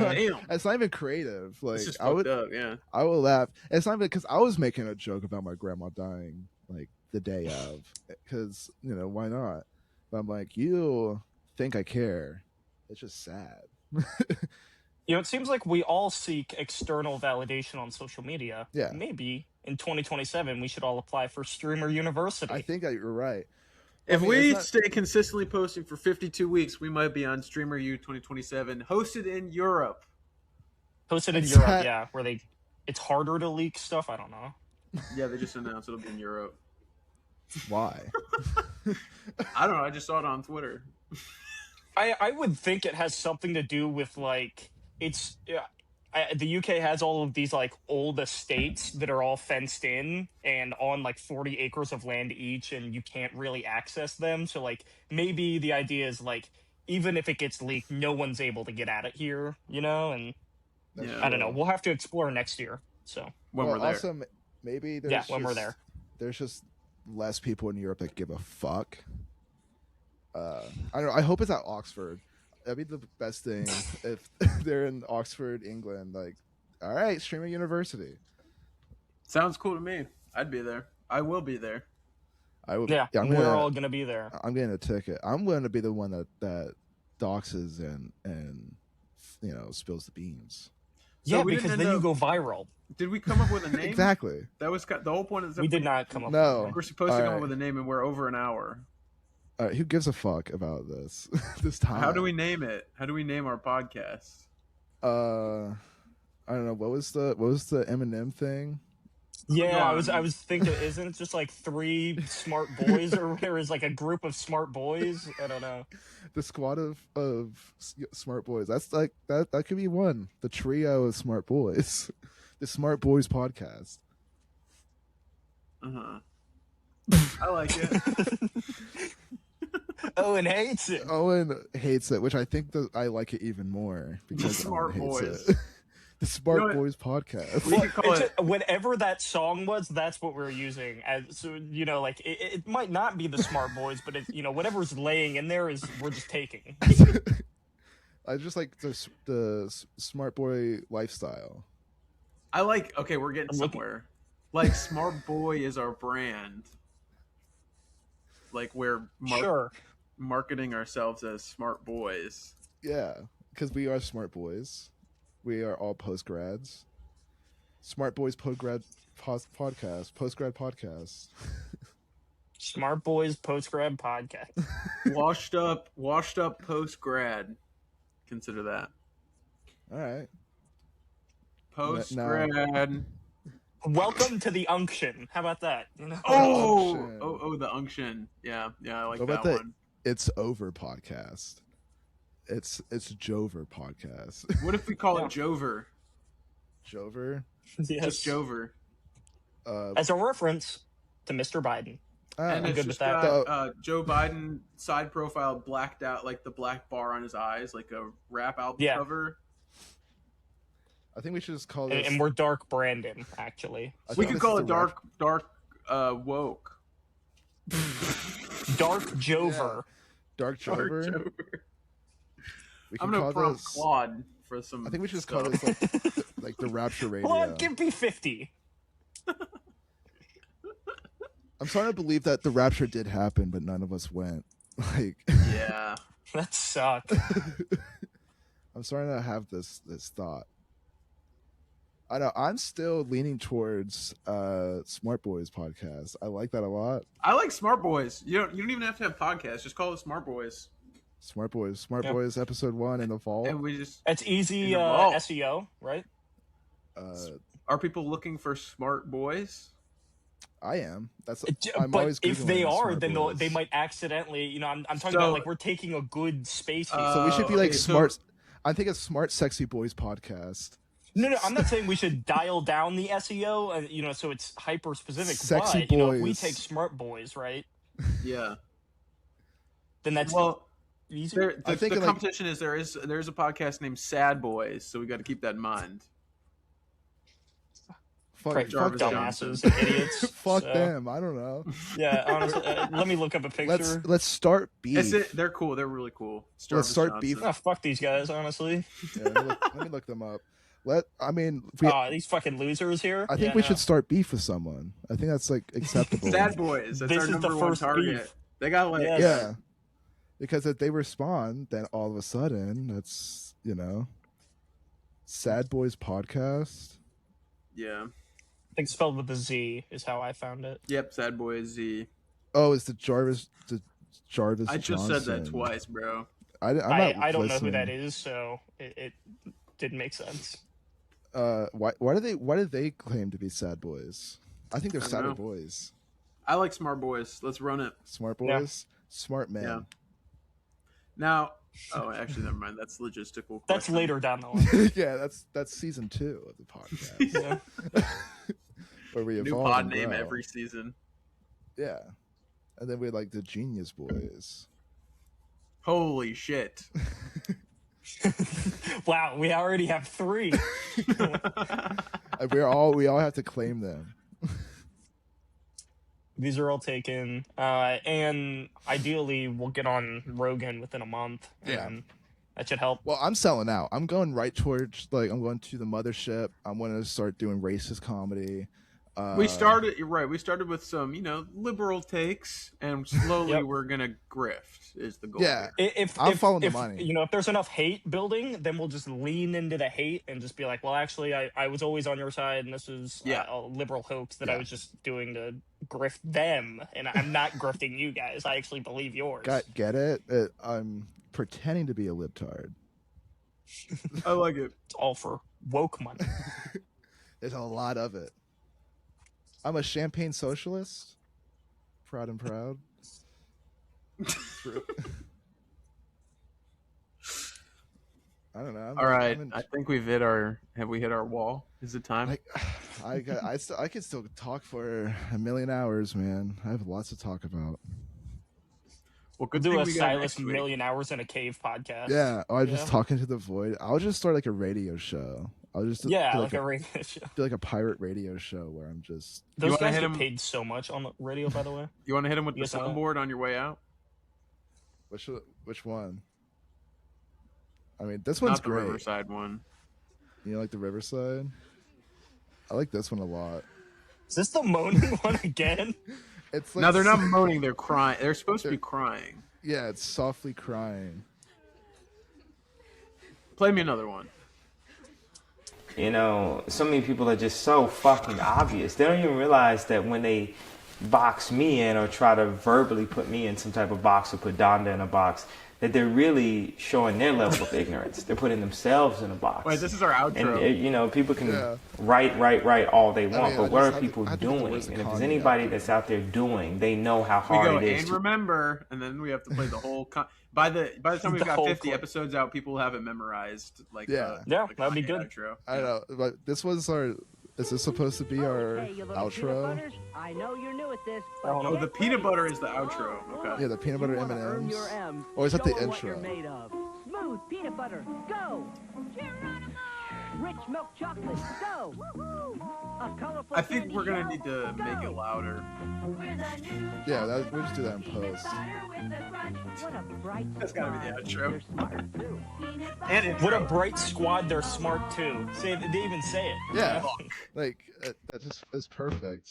S1: not even creative. Like,
S2: I would up, yeah.
S1: I would laugh. It's not even because I was making a joke about my grandma dying like the day of, because why not? But I'm like, you think I care? It's just sad.
S3: It seems like we all seek external validation on social media.
S1: Yeah.
S3: Maybe in 2027 we should all apply for Streamer University.
S1: I think you're right.
S2: If we stay consistently posting for 52 weeks, we might be on Streamer U 2027, hosted in Europe.
S3: Hosted in Europe, yeah, where it's harder to leak stuff. I don't know.
S2: Yeah, they just announced it'll be in Europe.
S1: Why?
S2: I don't know. I just saw it on Twitter.
S3: I would think it has something to do with like the UK has all of these like old estates that are all fenced in and on like 40 acres of land each, and you can't really access them. So like maybe the idea is like even if it gets leaked, no one's able to get at it here, and I don't know. We'll have to explore next year. So
S2: when we're there.
S1: Also, maybe
S3: when we're there,
S1: there's just less people in Europe that give a fuck. I don't know. I hope it's at Oxford. That'd be the best thing if they're in Oxford, England. Like, all right, Streamer University.
S2: Sounds cool to me. I'd be there. I will be there.
S1: I will.
S3: Yeah, we're all gonna be there.
S1: I'm getting a ticket. I'm going to be the one that doxes and spills the beans.
S3: Yeah, because then you go viral.
S2: Did we come up with a name?
S1: Exactly.
S2: That was the whole point of this.
S3: We did not come up.
S1: No,
S3: with a name.
S2: We're supposed to come up with a name, and we're over an hour.
S1: All right, who gives a fuck about this? This time.
S2: How do we name it? How do we name our podcast?
S1: I don't know. What was the Eminem thing?
S3: Yeah, I was thinking, isn't it just like 3 smart boys, or there is like a group of smart boys? I don't know.
S1: The squad of smart boys. That's like that could be one. The trio of smart boys. The Smart Boys podcast.
S2: I like it.
S3: Owen hates it.
S1: Owen hates it, which I think that I like it even more because
S2: Smart
S1: Owen hates
S2: Boys.
S1: it. The Smart Boys podcast.
S2: We could call it
S3: whatever that song was. That's what we're using. So like it might not be the Smart Boys, but whatever's laying in there is we're just taking.
S1: I just like the Smart Boy lifestyle.
S2: I like. Okay, we're getting somewhere. Like Smart Boy is our brand. Like we're marketing ourselves as smart boys.
S1: Yeah, because we are smart boys. We are all post-grads. Smart Boys podcast. Post-grad podcast.
S3: Smart Boys post-grad podcast.
S2: Washed up post-grad. Consider that.
S1: All right.
S2: Post-grad.
S3: Welcome to the unction. How about that?
S2: Oh, the unction. Yeah, I like that one.
S1: It's Over podcast. It's Jover podcast.
S2: What if we call it Jover?
S1: Jover?
S3: Yes.
S2: Just Jover.
S3: As a reference to Mr. Biden.
S2: And
S3: I'm
S2: it's
S3: good
S2: just
S3: with that.
S2: got Joe Biden side profile blacked out, like the black bar on his eyes, like a rap album cover.
S1: I think we should just call this...
S3: And we're dark Brandon, actually.
S2: We could call it dark woke.
S3: Dark Jover.
S1: Yeah. Dark Jover.
S2: I'm gonna prompt Claude for some.
S1: I think we should just call this like the Rapture Radio.
S3: Claude, give me 50.
S1: I'm starting to believe that the Rapture did happen, but none of us went. Like,
S2: yeah,
S3: that sucked.
S1: I'm starting to have this thought. I know I'm still leaning towards Smart Boys podcast. I like that a lot.
S2: I like Smart Boys. You don't even have to have podcasts. Just call it Smart Boys.
S1: Smart Boys episode 1 in the fall.
S2: And we just
S3: it's easy SEO, right?
S2: Are people looking for smart boys?
S1: I am. That's.
S3: I'm always if they are, then they might accidentally. I'm talking about like we're taking a good space here.
S1: So we should be like smart. I think it's Smart Sexy Boys podcast.
S3: No, I'm not saying we should dial down the SEO. So it's hyper specific.
S1: Sexy
S3: but,
S1: boys.
S3: If we take Smart Boys, right?
S2: Yeah.
S3: Then that's easy.
S2: The competition is there is a podcast named Sad Boys, so we got to keep that in mind.
S1: Fuck
S3: dumbasses and idiots.
S1: Fuck them. I don't know.
S3: Yeah, honestly, let me look up a picture.
S1: Let's start beef.
S2: They're cool. They're really cool.
S1: Let's start beef.
S3: Oh, fuck these guys, honestly.
S1: Yeah, let me look them up.
S3: These fucking losers here.
S1: I think we should start beef with someone. I think that's like acceptable.
S2: Sad boys. That's
S3: This
S2: our
S3: is the
S2: number one
S3: first
S2: target.
S3: beef.
S2: They got like
S1: Yeah. Because if they respond, then all of a sudden that's Sad Boys podcast.
S2: Yeah.
S3: I think spelled with a Z is how I found it.
S2: Yep, Sad Boys Z.
S1: Oh, it's the Jarvis
S2: I just
S1: Johnson.
S2: said that twice, bro.
S3: I don't know who that is, so it didn't make sense.
S1: Why do they claim to be sad boys? I think they're sadder boys.
S2: I like smart boys. Let's run it.
S1: Smart boys, smart men.
S2: Yeah. Now, actually, never mind. That's logistical.
S3: That's
S2: question.
S3: later down the line.
S1: Yeah, that's season 2 of the podcast.
S3: Yeah.
S1: Where we
S2: New
S1: evolve
S2: pod
S1: and
S2: name
S1: grow.
S2: every season.
S1: Yeah, and then we're like the Genius Boys.
S2: Holy shit!
S3: Wow, we already have 3.
S1: And we all have to claim them.
S3: These are all taken, and ideally we'll get on Rogan within a month.
S1: Yeah.
S3: And that should help.
S1: Well, I'm selling out. I'm going right towards I'm going to the mothership. I'm going to start doing racist comedy.
S2: We started. You're right. We started with some, liberal takes, and slowly we're gonna grift. Is the goal?
S1: Yeah.
S2: Here.
S1: I'm following the money.
S3: If there's enough hate building, then we'll just lean into the hate and just be like, well, actually, I was always on your side, and this is a liberal hoax that I was just doing to grift them, and I'm not grifting you guys. I actually believe yours.
S1: Get it? I'm pretending to be a libtard.
S2: I like it.
S3: It's all for woke money.
S1: There's a lot of it. I'm a champagne socialist. Proud and proud. I don't know.
S2: All right. I think we've hit our. Have we hit our wall? Is it time?
S1: I could still talk for a million hours, man. I have lots to talk about.
S2: Well, good
S3: do
S2: thing
S3: a
S2: we got
S3: Silas
S2: next week.
S3: Million Hours in a Cave podcast.
S1: Yeah, I was just talking to the void. I'll just start like a radio show. I'll just do
S3: like a radio show.
S1: Do like a pirate radio show where I'm just.
S3: Those guys get paid so much on the radio, by the way.
S2: You want to hit him with the soundboard on your way out?
S1: Which one? I mean, this one's
S2: Not the
S1: great.
S2: Riverside one.
S1: You like the Riverside? I like this one a lot.
S3: Is this the moaning one again?
S1: It's like
S2: No, they're not moaning. They're crying. They're supposed to be crying.
S1: Yeah, it's softly crying.
S2: Play me another one.
S6: So many people are just so fucking obvious. They don't even realize that when they box me in or try to verbally put me in some type of box or put Donda in a box, that they're really showing their level of ignorance. They're putting themselves in a box.
S2: Wait, this is our outro.
S6: And, people can write all they want, but what are people doing? And if
S1: the
S6: there's
S1: Kanye
S6: anybody that's out there doing, they know how hard it is.
S2: And remember, and then we have to play the whole. By the time we've got 50 episodes out, people will have it memorized. Like
S3: that'd be good.
S2: Outro.
S1: I know, but this was our. Is this supposed to be our outro?
S8: I know you're new at this.
S2: Oh, the peanut butter is the outro. Okay.
S1: Yeah, the peanut butter M&Ms. Or is that the intro?
S8: Smooth peanut butter, go! Rich milk chocolate, go! A colorful
S2: I think we're gonna need to make it louder.
S1: Yeah, we'll just do that in post.
S8: What a bright
S2: That's gotta be the outro.
S8: They're smart too.
S2: And intro.
S3: What a bright squad! They're smart too. They even say it.
S1: Yeah, like that just is perfect.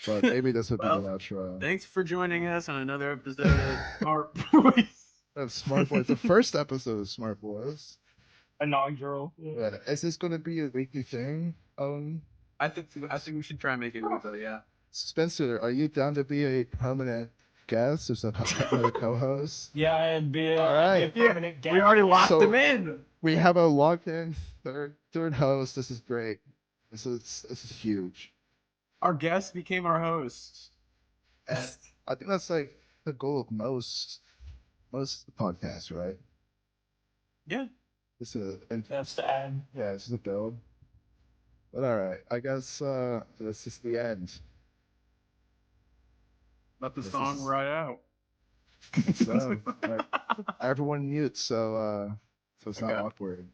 S1: But maybe this would be the outro.
S2: Thanks for joining us on another episode of Smart Boys.
S1: Of Smart Boys, the first episode of Smart Boys.
S3: Inaugural.
S1: Yeah. Is this going to be a weekly thing?
S2: I think we should try and make it weekly. Yeah.
S1: Spencer, are you down to be a permanent guest or some another co-host?
S3: Yeah, I'd be
S1: All right.
S3: a permanent guest.
S2: We already locked them in.
S1: We have a locked-in third host. This is great. This is huge.
S2: Our guest became our host.
S1: I think that's like the goal of most podcasts, right?
S2: Yeah.
S1: This is
S3: That's the end.
S1: yeah, this is a build. But all right, I guess this is the end.
S2: Let the song ride out.
S1: So, all right. Everyone mute, so it's not awkward.